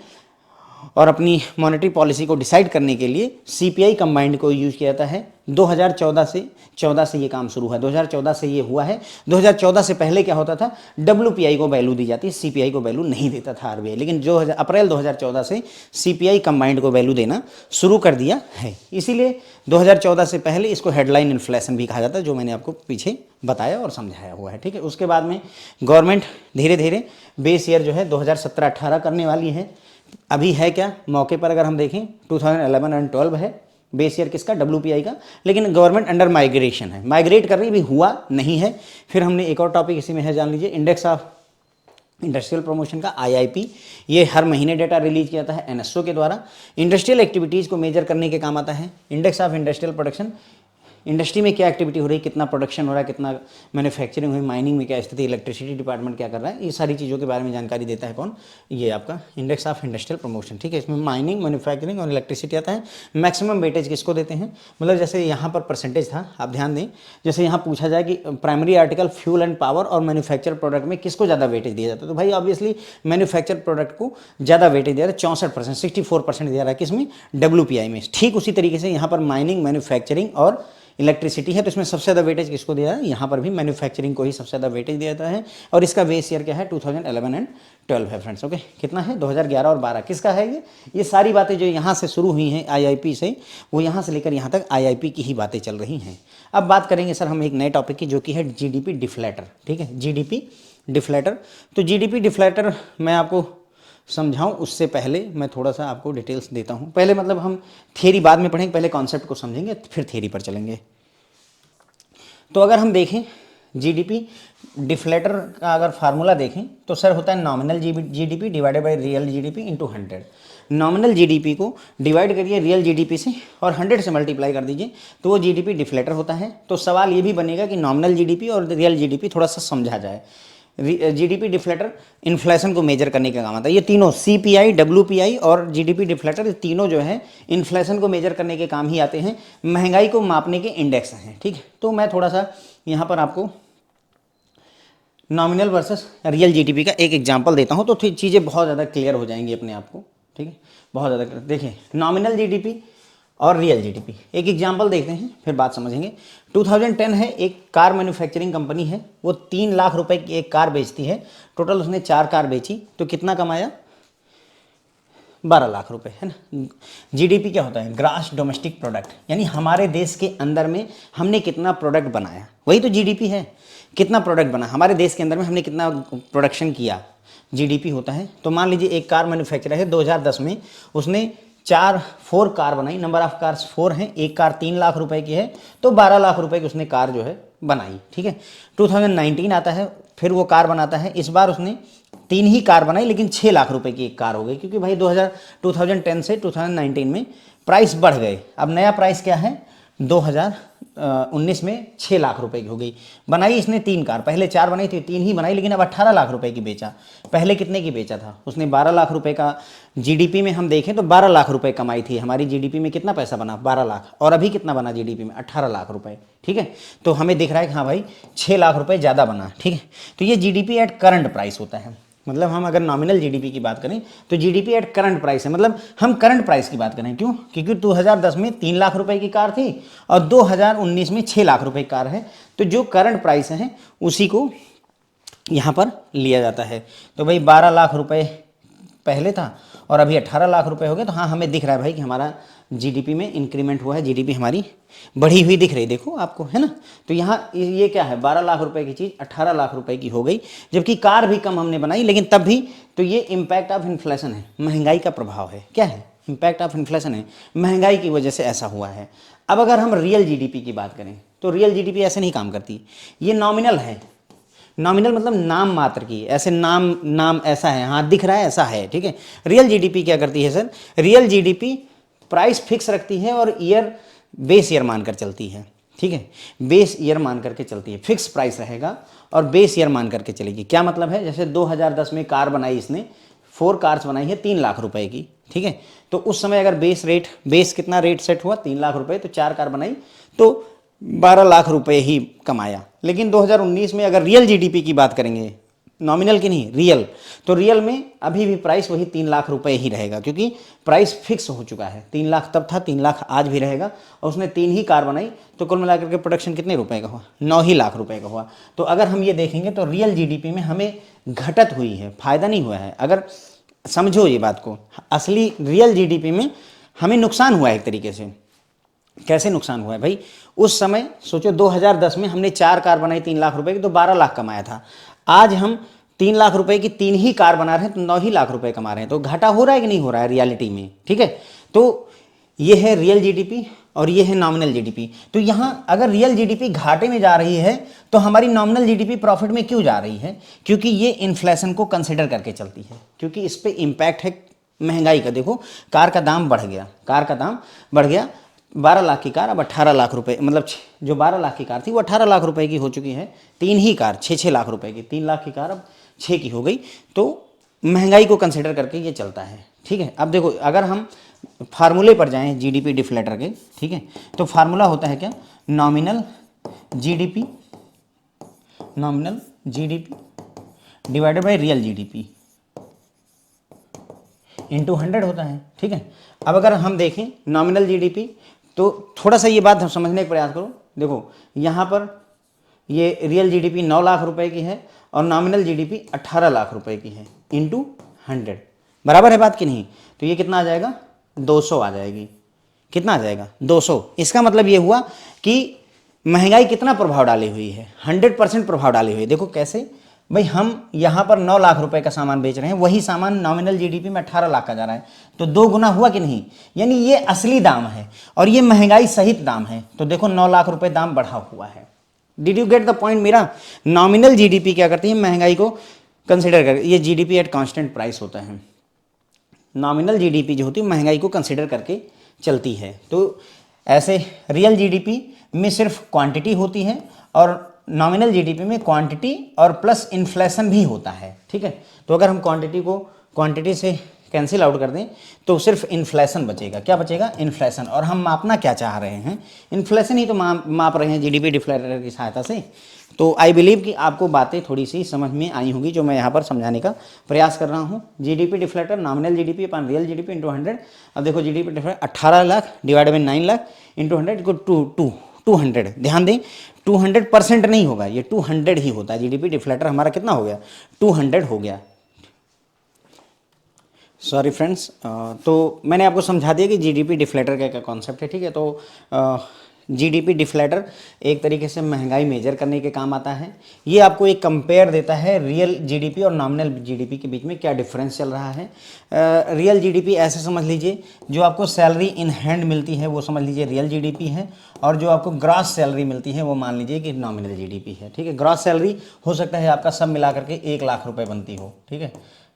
और अपनी मॉनेटरी पॉलिसी को डिसाइड करने के लिए CPI कंबाइंड को यूज किया जाता है। 2014 से ये काम शुरू है, 2014 से ये हुआ है। 2014 से पहले क्या होता था, WPI को वैल्यू दी जाती है, CPI को वैल्यू नहीं देता था RBI, लेकिन जो अप्रैल 2014 से CPI कंबाइंड को वैल्यू देना शुरू कर दिया है। इसीलिए 2014 से पहले इसको हेडलाइन इन्फ्लेशन भी कहा जाता है, जो मैंने आपको पीछे बताया और समझाया हुआ है, ठीक है। उसके बाद में गवर्नमेंट धीरे धीरे बेस ईयर जो है 2017-18 करने वाली है। अभी है क्या मौके पर, अगर हम देखें 2011 एंड 12 है बेस ईयर किसका, WPI का, लेकिन गवर्नमेंट अंडर माइग्रेशन है, माइग्रेट कर रही, भी हुआ नहीं है। फिर हमने एक और टॉपिक इसी में है, जान लीजिए, इंडेक्स ऑफ इंडस्ट्रियल प्रमोशन का IIP, ये हर महीने डेटा रिलीज किया जाता है NSO के द्वारा। इंडस्ट्रियल एक्टिविटीज़ को मेजर करने के काम आता है। Index of industrial production, industry में क्या एक्टिविटी हो रही है, कितना प्रोडक्शन हो रहा है, कितना मैन्युफैक्चरिंग हुई, माइनिंग में क्या स्थिति, इलेक्ट्रिसिटी डिपार्टमेंट क्या कर रहा है, ये सारी चीज़ों के बारे में जानकारी देता है कौन, ये आपका इंडेक्स ऑफ इंडस्ट्रियल प्रमोशन, ठीक है। इसमें माइनिंग, मैन्युफैक्चरिंग और इलेक्ट्रिसिटी आता है। मैक्सिमम वेटेज किसको देते हैं, मतलब जैसे यहाँ पर परसेंटेज था, आप ध्यान दें, जैसे यहाँ पूछा जाए कि primary article, fuel and power और मैन्युफैक्चर प्रोडक्ट में किसको ज़्यादा वेटेज दिया जाता है, तो भाई ऑब्वियसली मैन्युफैक्चर प्रोडक्ट को ज़्यादा वेटेज दिया जाता है, 64%, 64% दिया रहा है किसमें, WPI में। ठीक उसी तरीके से यहाँ पर माइनिंग, मैन्युफैक्चरिंग और इलेक्ट्रिसिटी है, तो इसमें सबसे ज़्यादा वेटेज किसको दिया है, यहाँ पर भी मैन्युफैक्चरिंग को ही सबसे ज़्यादा वेटेज दिया जाता है। और इसका बेस ईयर क्या है, 2011 एंड 12 है फ्रेंड्स, ओके। कितना है, 2011 और 12 किसका है ये सारी बातें जो यहाँ से शुरू हुई हैं IIP से, वो यहाँ से लेकर यहाँ तक IIP की ही बातें चल रही हैं। अब बात करेंगे सर हम एक नए टॉपिक की, जो कि है GDP डिफ्लेटर, ठीक है, GDP डिफ्लेटर। तो GDP डिफ्लेटर मैं आपको समझाऊं उससे पहले मैं थोड़ा सा आपको डिटेल्स देता हूं। पहले मतलब हम थियरी बाद में पढ़ेंगे, पहले कॉन्सेप्ट को समझेंगे फिर थियरी पर चलेंगे। तो अगर हम देखें GDP डिफ्लेटर का अगर फार्मूला देखें तो सर होता है nominal GDP divided by real GDP into 100। Nominal GDP को डिवाइड करिए रियल GDP से और 100 से मल्टीप्लाई कर दीजिए तो वो GDP डिफ्लेटर होता है। तो सवाल ये भी बनेगा कि नॉमिनल GDP और रियल GDP थोड़ा सा समझा जाए। GDP डिफ्लेटर इन्फ्लेशन को मेजर करने का काम आता है। ये तीनों CPI, WPI और GDP डिफ्लेटर, ये तीनों जो है इन्फ्लेशन को मेजर करने के काम ही आते हैं, महंगाई को मापने के इंडेक्स हैं, ठीक है। तो मैं थोड़ा सा यहाँ पर आपको नॉमिनल वर्सेस रियल GDP का एक एग्जांपल देता हूँ, तो चीज़ें बहुत ज़्यादा क्लियर हो जाएंगी अपने आप को, ठीक है, बहुत ज़्यादा। देखिए नॉमिनल जीडीपी और रियल जीडीपी, एक एग्जांपल देखते हैं फिर बात समझेंगे। 2010 है, एक कार मैन्युफैक्चरिंग कंपनी है, वो 3 लाख रुपए की एक कार बेचती है। टोटल उसने 4 कार बेची तो कितना कमाया? 12 लाख रुपए, है ना। जीडीपी क्या होता है? ग्रास डोमेस्टिक प्रोडक्ट, यानी हमारे देश के अंदर में हमने कितना प्रोडक्ट बनाया, वही तो जीडीपी है। कितना प्रोडक्ट बना हमारे देश के अंदर में, हमने कितना प्रोडक्शन किया, जीडीपी होता है। तो मान लीजिए एक कार मैन्युफैक्चरर है, 2010 में उसने 4 कार बनाई, नंबर ऑफ कार्स 4 हैं, एक कार 3 लाख रुपए की है, तो 12 लाख रुपए की उसने कार जो है बनाई, ठीक है। 2019 आता है, फिर वो कार बनाता है, इस बार उसने 3 ही कार बनाई लेकिन 6 लाख रुपए की एक कार हो गई, क्योंकि भाई 2010 से 2019 में प्राइस बढ़ गए। अब नया प्राइस क्या है? 2019 में 6 लाख रुपए की हो गई। बनाई इसने 3 कार, पहले 4 बनाई थी, 3 ही बनाई, लेकिन अब 18 लाख रुपए की बेचा। पहले कितने की बेचा था उसने? 12 लाख रुपए का। जीडीपी में हम देखें तो 12 लाख रुपए कमाई थी। हमारी जीडीपी में कितना पैसा बना? 12 लाख। और अभी कितना बना जीडीपी में? 18 लाख रुपए, ठीक है। तो हमें दिख रहा है कि हाँ भाई 6 लाख रुपए ज़्यादा बना, ठीक है। तो ये जीडीपी एट करंट प्राइस होता है। मतलब हम अगर नॉमिनल जीडीपी की बात करें तो जीडीपी एट करंट प्राइस है, मतलब हम करंट प्राइस की बात करें। क्यों? क्योंकि 2010 में 3 लाख रुपए की कार थी और 2019 में 6 लाख रुपए की कार है, तो जो करंट प्राइस है उसी को यहाँ पर लिया जाता है। तो भाई 12 लाख रुपए पहले था और अभी 18 लाख रुपए हो गए, तो हाँ हमें दिख रहा है भाई कि हमारा जीडीपी में इंक्रीमेंट हुआ है, जीडीपी हमारी बढ़ी हुई दिख रही, देखो आपको, है ना। तो यहाँ ये क्या है? 12 लाख रुपए की चीज़ 18 लाख रुपए की हो गई, जबकि कार भी कम हमने बनाई, लेकिन तब भी तो ये इम्पैक्ट ऑफ इन्फ्लेशन है, महंगाई का प्रभाव है। क्या है? इम्पैक्ट ऑफ इन्फ्लेशन है, महंगाई की वजह से ऐसा हुआ है। अब अगर हम रियल जीडीपी की बात करें तो रियल जीडीपी ऐसे नहीं काम करती, ये नॉमिनल है। नॉमिनल मतलब नाम मात्र की, ऐसे नाम ऐसा है, हाँ दिख रहा है ऐसा है, ठीक है। रियल जीडीपी क्या करती है sir? Real GDP price fix रखती है और ईयर बेस ईयर मानकर चलती है, ठीक है। बेस ईयर मान करके चलती है, फिक्स प्राइस रहेगा और बेस ईयर मान करके चलेगी। क्या मतलब है? जैसे 2010 में कार बनाई इसने, 4 कार्स बनाई है 3 लाख रुपए की, ठीक है। तो उस समय अगर बेस कितना रेट सेट हुआ? 3 लाख रुपए, तो 4 कार बनाई तो 12 लाख रुपए ही कमाया। लेकिन 2019 में अगर रियल जीडीपी की बात करेंगे, नॉमिनल की नहीं, रियल, तो रियल में अभी भी प्राइस वही 3 लाख रुपए ही रहेगा, क्योंकि प्राइस फिक्स हो चुका है। 3 लाख तब था, 3 लाख आज भी रहेगा। और उसने 3 ही कार बनाई, तो कुल मिलाकर के प्रोडक्शन कितने रुपए का हुआ? 9 ही लाख रुपए का हुआ। तो अगर हम ये देखेंगे तो रियल जीडीपी में हमें घटत हुई है, फायदा नहीं हुआ है। अगर समझो ये बात को, असली रियल जीडीपी में हमें नुकसान हुआ है एक तरीके से। कैसे नुकसान हुआ है भाई? उस समय सोचो 2010 में हमने 4 कार बनाई 3 लाख रुपए की, तो 12 लाख कमाया था। आज हम 3 लाख रुपए की 3 ही कार बना रहे हैं तो 9 ही लाख रुपए कमा रहे हैं। तो घाटा हो रहा है कि नहीं हो रहा है रियलिटी में, ठीक है। तो ये है रियल जीडीपी और ये है नॉमिनल जीडीपी। तो यहाँ अगर रियल जीडीपी घाटे में जा रही है तो हमारी नॉमिनल जीडीपी प्रॉफिट में क्यों जा रही है? क्योंकि ये इन्फ्लेशन को कंसिडर करके चलती है, क्योंकि इस पर इम्पैक्ट है महंगाई का। देखो कार का दाम बढ़ गया, कार का दाम बढ़ गया, 12 लाख की कार अब 18 लाख रुपए, मतलब जो 12 लाख की कार थी वो 18 लाख रुपए की हो चुकी है। 3 ही कार 6-6 लाख रुपए की, 3 लाख की कार अब 6 की हो गई। तो महंगाई को कंसिडर करके ये चलता है, ठीक है। अब देखो अगर हम फार्मूले पर जाएं जीडीपी डिफ्लेटर के, ठीक है, तो फार्मूला होता है क्या? Nominal GDP divided by real GDP into 100 होता है, ठीक है। अब अगर हम देखें नॉमिनल जीडीपी, तो थोड़ा सा ये बात हम समझने का प्रयास करो। देखो यहाँ पर ये रियल जीडीपी 9 लाख रुपए की है और नॉमिनल जीडीपी 18 लाख रुपए की है, इंटू 100, बराबर है बात कि नहीं? तो ये कितना आ जाएगा? 200 आ जाएगी। कितना आ जाएगा? 200। इसका मतलब ये हुआ कि महंगाई कितना प्रभाव डाली हुई है? 100% प्रभाव डाली हुई है। देखो कैसे भाई, हम यहाँ पर 9 लाख रुपए का सामान बेच रहे हैं, वही सामान नॉमिनल जीडीपी में 18 लाख का जा रहा है, तो 2 गुना हुआ कि नहीं? यानी ये असली दाम है और ये महंगाई सहित दाम है। तो देखो 9 लाख रुपए दाम बढ़ा हुआ है। Did you get the point मेरा? नॉमिनल जीडीपी क्या करती है? महंगाई को कंसिडर कर, ये जीडीपी एट कांस्टेंट प्राइस होता है। नॉमिनल जीडीपी जो होती है महंगाई को कंसिडर करके चलती है। तो ऐसे रियल जीडीपी में सिर्फ क्वांटिटी होती है और नॉमिनल जीडीपी में क्वांटिटी और प्लस इन्फ्लेशन भी होता है, ठीक है। तो अगर हम क्वांटिटी से कैंसिल आउट कर दें तो सिर्फ इन्फ्लेशन बचेगा। क्या बचेगा? इन्फ्लेशन। और हम मापना क्या चाह रहे हैं? इन्फ्लेशन ही तो माप रहे हैं जीडीपी डिफ्लेटर की सहायता से। तो आई बिलीव कि आपको बातें थोड़ी सी समझ में आई होंगी जो मैं यहाँ पर समझाने का प्रयास कर रहा हूँ। GDP deflator nominal GDP upon real GDP into 100। अब देखो GDP deflator 18 lakh divide by 9 lakh into 100 को 200। ध्यान दें 200% नहीं होगा, ये 200 ही होता है। जीडीपी डिफ्लेटर हमारा कितना हो गया? 200 हो गया। सॉरी फ्रेंड्स, तो मैंने आपको समझा दिया कि जीडीपी डिफ्लेटर का क्या कॉन्सेप्ट है। ठीक है, तो जीडीपी डिफ्लेटर एक तरीके से महंगाई मेजर करने के काम आता है। ये आपको एक कंपेयर देता है रियल जीडीपी और नॉमिनल जीडीपी के बीच में क्या डिफरेंस चल रहा है। रियल जीडीपी ऐसे समझ लीजिए, जो आपको सैलरी इन हैंड मिलती है वो समझ लीजिए रियल जीडीपी है, और जो आपको ग्रॉस सैलरी मिलती है वो मान लीजिए कि नॉमिनल जीडीपी है। ठीक है, ग्रॉस सैलरी हो सकता है आपका सब मिला करके 1 लाख रुपए बनती हो। ठीक है,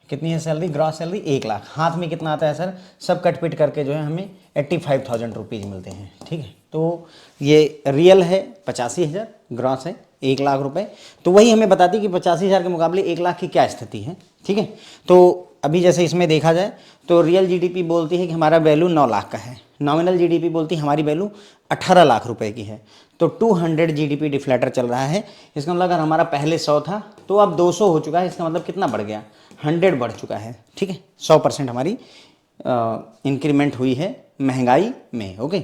कितनी है सैलरी? Gross salary 1 lakh. हाथ में कितना आता है सर? सब कट पिट करके जो है हमें 85,000 रुपीज़ मिलते हैं। ठीक है, तो ये रियल है 85,000, ग्रॉस है 1 लाख रुपए। तो वही हमें बताती कि 85,000 के मुकाबले 1 लाख की क्या स्थिति है। ठीक है, तो अभी जैसे इसमें देखा जाए तो रियल जीडीपी बोलती है कि हमारा वैल्यू 9 लाख का है, नॉमिनल जीडीपी बोलती है हमारी वैल्यू 18 लाख रुपए की है। तो 200 जीडीपी डिफ्लेटर चल रहा है। इसका मतलब अगर हमारा पहले 100 था तो अब 200 हो चुका है। इसका मतलब कितना बढ़ गया? 100 बढ़ चुका है। ठीक है, 100% हमारी इंक्रीमेंट हुई है महंगाई में। ओके,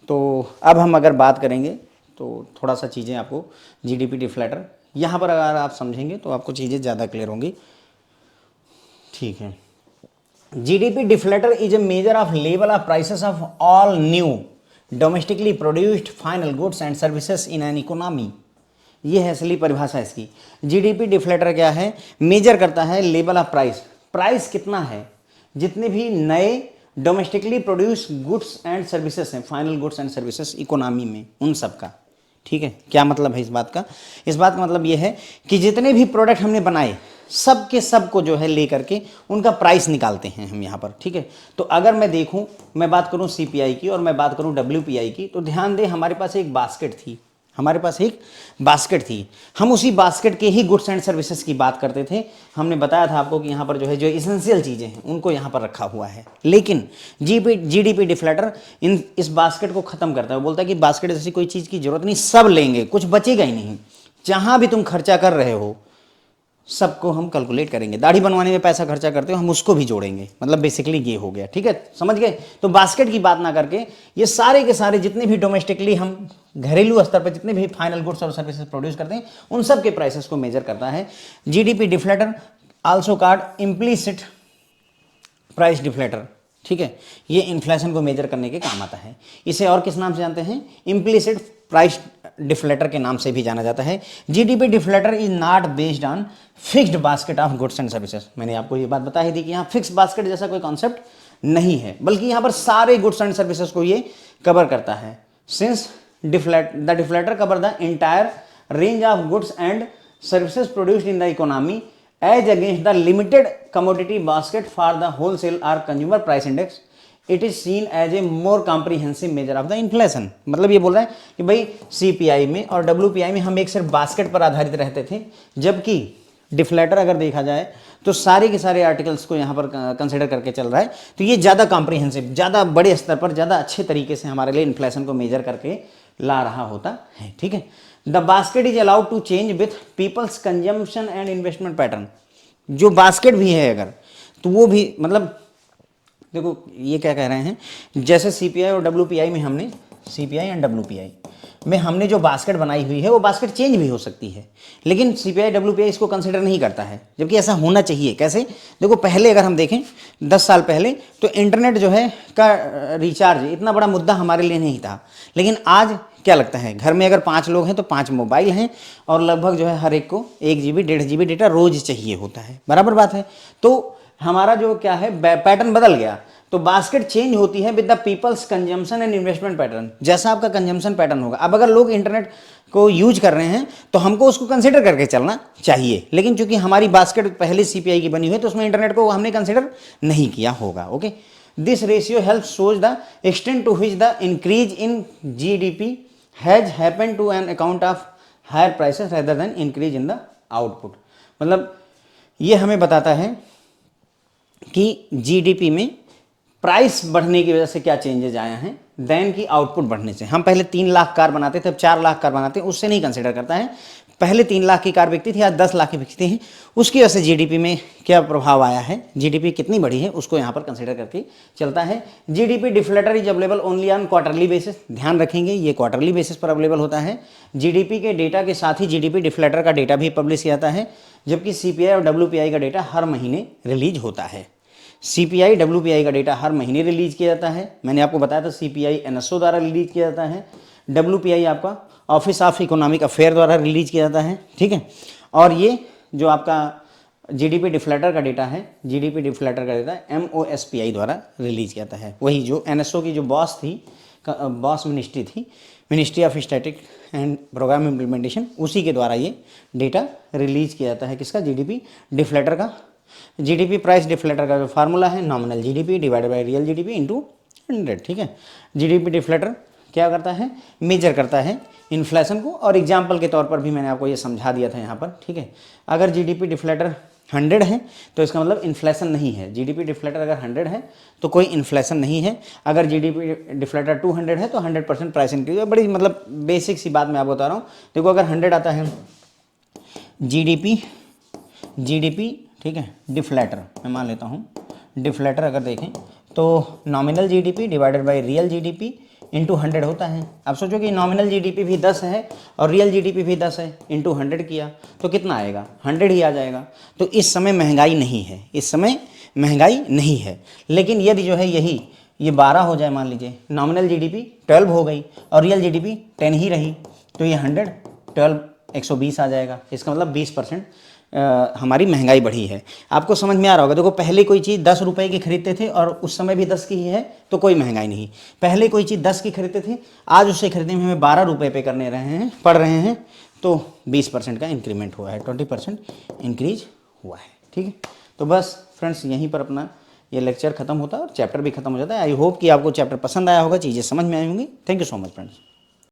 तो अब हम अगर बात करेंगे तो थोड़ा सा चीज़ें आपको जीडीपी डिफ्लेटर यहाँ पर अगर आप समझेंगे तो आपको चीज़ें ज़्यादा क्लियर होंगी। ठीक है, GDP deflator is a measure of level of prices of all new domestically produced final goods and services in an economy. ये है असली परिभाषा इसकी। जीडीपी डिफ्लेटर क्या है? मेजर करता है लेवल ऑफ प्राइस। प्राइस कितना है जितने भी नए domestically produce goods and services हैं, final goods and services economy में, उन सब का। ठीक है, क्या मतलब है इस बात का? इस बात का मतलब ये है कि जितने भी प्रोडक्ट हमने बनाए सब के सब को जो है ले करके उनका प्राइस निकालते हैं हम यहाँ पर। ठीक है, तो अगर मैं देखूं, मैं बात करूं सीपीआई की और मैं बात करूं डब्ल्यूपीआई की, तो ध्यान दें हमारे पास एक बास्केट थी, हमारे पास एक बास्केट थी। हम उसी बास्केट के ही गुड्स एंड सर्विसेज की बात करते थे। हमने बताया था आपको कि यहाँ पर जो है जो इसेंशियल चीज़ें हैं उनको यहाँ पर रखा हुआ है। लेकिन जीडीपी डिफ्लेटर इस बास्केट को ख़त्म करता है। वो बोलता है कि बास्केट जैसी कोई चीज़ की जरूरत नहीं, सब लेंगे, कुछ बचेगा ही नहीं। जहाँ भी तुम खर्चा कर रहे हो सबको हम कैलकुलेट करेंगे। दाढ़ी बनवाने में पैसा खर्चा करते हो हम उसको भी जोड़ेंगे। मतलब बेसिकली ये हो गया। ठीक है, समझ गए? तो बास्केट की बात ना करके ये सारे के सारे जितने भी डोमेस्टिकली हम घरेलू स्तर पर जितने भी फाइनल गुड्स और सर्विसेज प्रोड्यूस करते हैं उन सब के प्राइसेस को मेजर करता है GDP deflator. Also called implicit price deflator. ठीक है, ये इन्फ्लेशन को मेजर करने के काम आता है। इसे और किस नाम से जानते हैं? इम्प्लीसिट प्राइस डिफ्लेटर के नाम से भी जाना जाता है। GDP deflator is not based on fixed basket of goods and services. मैंने आपको ये बात बता ही दी कि यहाँ फिक्स बास्केट जैसा कोई कॉन्सेप्ट नहीं है, बल्कि यहाँ पर सारे गुड्स एंड सर्विसेज को ये कवर करता है। Since the deflator cover the entire range of goods and services produced in the economy as against the limited commodity basket for the wholesale और consumer price index, it is seen as a more comprehensive measure of the inflation. मतलब ये बोल रहा है कि भाई CPI में और डब्ल्यूपीआई में हम एक सिर्फ बास्केट पर आधारित रहते थे, जबकि डिफ्लेटर अगर देखा जाए तो सारे के सारे आर्टिकल्स को यहाँ पर कंसिडर करके चल रहा है। तो ये ज़्यादा कॉम्प्रीहेंसिव, ज़्यादा बड़े स्तर पर, ज़्यादा अच्छे तरीके से हमारे लिए इन्फ्लेशन को मेजर करके ला रहा होता है। ठीक है, the basket is allowed to change with people's consumption and investment pattern. जो बास्केट भी है अगर, तो वो भी मतलब देखो ये क्या कह रहे हैं, जैसे सीपीआई और डब्ल्यूपीआई में हमने सीपीआई एंड डब्ल्यूपीआई में हमने जो बास्केट बनाई हुई है वो बास्केट चेंज भी हो सकती है, लेकिन सीपीआई डब्ल्यूपीआई इसको कंसिडर नहीं करता है, जबकि ऐसा होना चाहिए। कैसे? देखो पहले अगर हम देखें 10 साल पहले तो इंटरनेट जो है का रिचार्ज इतना बड़ा मुद्दा हमारे लिए नहीं था, लेकिन आज क्या लगता है घर में अगर 5 लोग हैं तो 5 मोबाइल हैं और लगभग जो है हर एक को 1 GB 1.5 GB डेटा रोज चाहिए होता है। बराबर बात है। तो हमारा जो क्या है पैटर्न बदल गया, तो बास्केट चेंज होती है with the people's consumption and investment pattern. जैसा आपका कंजम्पशन पैटर्न होगा, अब अगर लोग इंटरनेट को यूज कर रहे हैं तो हमको उसको कंसिडर करके चलना चाहिए, लेकिन चूंकि हमारी बास्केट पहले सीपीआई की बनी हुई है तो उसमें इंटरनेट को हमने कंसिडर नहीं किया होगा। Okay, this ratio help shows the extent to which the increase in GDP has happen to an account of higher prices rather than increase in the output. मतलब ये हमें बताता है कि जीडीपी में प्राइस बढ़ने की वजह से क्या चेंजेज आए हैं, देन की आउटपुट बढ़ने से। हम पहले 3 लाख कार बनाते थे, अब 4 लाख कार बनाते हैं, उससे नहीं कंसिडर करता है। पहले 3 लाख की कार बिकती थी, आज 10 लाख की बिकती है। उसकी वजह से जीडीपी में क्या प्रभाव आया है, जीडीपी कितनी बढ़ी है, उसको यहाँ पर कंसिडर करके चलता है। GDP deflator is available only on quarterly basis, ध्यान रखेंगे ये क्वार्टरली बेसिस पर अवेलेबल होता है। जीडीपी के डेटा के साथ ही जीडीपी डिफ्लेटर का डेटा भी पब्लिश किया जाता है, जबकि सीपीआई और डब्ल्यूपीआई का डेटा हर महीने रिलीज होता है। सीपीआई डब्ल्यूपीआई का डेटा हर महीने रिलीज किया जाता है। मैंने आपको बताया था सीपीआई एनएसओ द्वारा रिलीज किया जाता है, डब्ल्यूपीआई आपका ऑफिस ऑफ इकोनॉमिक अफेयर द्वारा रिलीज किया जाता है, ठीक है। और ये जो आपका जीडीपी डिफ्लेटर का डेटा है, जीडीपी डिफ्लेटर का डेटा एमओएसपीआई द्वारा रिलीज किया जाता है। वही जो एनएसओ की जो बॉस थी, बॉस मिनिस्ट्री थी, ministry of static and programme implementation, उसी के द्वारा ये डेटा रिलीज किया जाता है। किसका? जीडीपी डिफ्लेटर का। जीडीपी प्राइस डिफ्लेटर का जो फार्मूला है, nominal GDP divided by real GDP into 100, ठीक है। जीडीपी डिफ्लेटर क्या करता है? मेजर करता है इन्फ्लेशन को, और एग्जाम्पल के तौर पर भी मैंने आपको ये समझा दिया था यहाँ पर, ठीक है। अगर जीडीपी डिफ्लेटर 100 है तो इसका मतलब इन्फ्लेशन नहीं है। जीडीपी डिफ्लेटर अगर 100 है तो कोई इन्फ्लेशन नहीं है। अगर जीडीपी डिफ्लेटर 200 है तो 100% प्राइस इंक्रीज है। बड़ी मतलब बेसिक सी बात मैं आपको बता रहा हूँ। देखो अगर 100 आता है जीडीपी, ठीक है, डिफ्लेटर मैं मान लेता हूँ, डिफ्लेटर अगर देखें तो nominal GDP divided by real GDP into 100 होता है। अब सोचो कि नॉमिनल जीडीपी भी 10 है और रियल जीडीपी भी 10 है, इंटू 100 किया तो कितना आएगा? 100 ही आ जाएगा। तो इस समय महंगाई नहीं है, इस समय महंगाई नहीं है। लेकिन यदि जो है यही ये 12 हो जाए, मान लीजिए नॉमिनल जीडीपी 12 हो गई और रियल जीडीपी 10 ही रही, तो ये 100 12 120 आ जाएगा। इसका मतलब 20% हमारी महंगाई बढ़ी है। आपको समझ में आ रहा होगा। देखो पहले कोई चीज़ 10 रुपये की खरीदते थे और उस समय भी 10 की ही है तो कोई महंगाई नहीं। पहले कोई चीज़ 10 की खरीदते थे, आज उसे खरीदने में हमें 12 रुपये पे पड़ रहे हैं, तो 20% का इंक्रीमेंट हुआ है, 20% इंक्रीज हुआ है, ठीक है। तो बस फ्रेंड्स यहीं पर अपना ये लेक्चर खत्म होता है और चैप्टर भी खत्म हो जाता है। आई होप कि आपको चैप्टर पसंद आया होगा, चीज़ें समझ में आई होंगी। Thank you so much friends.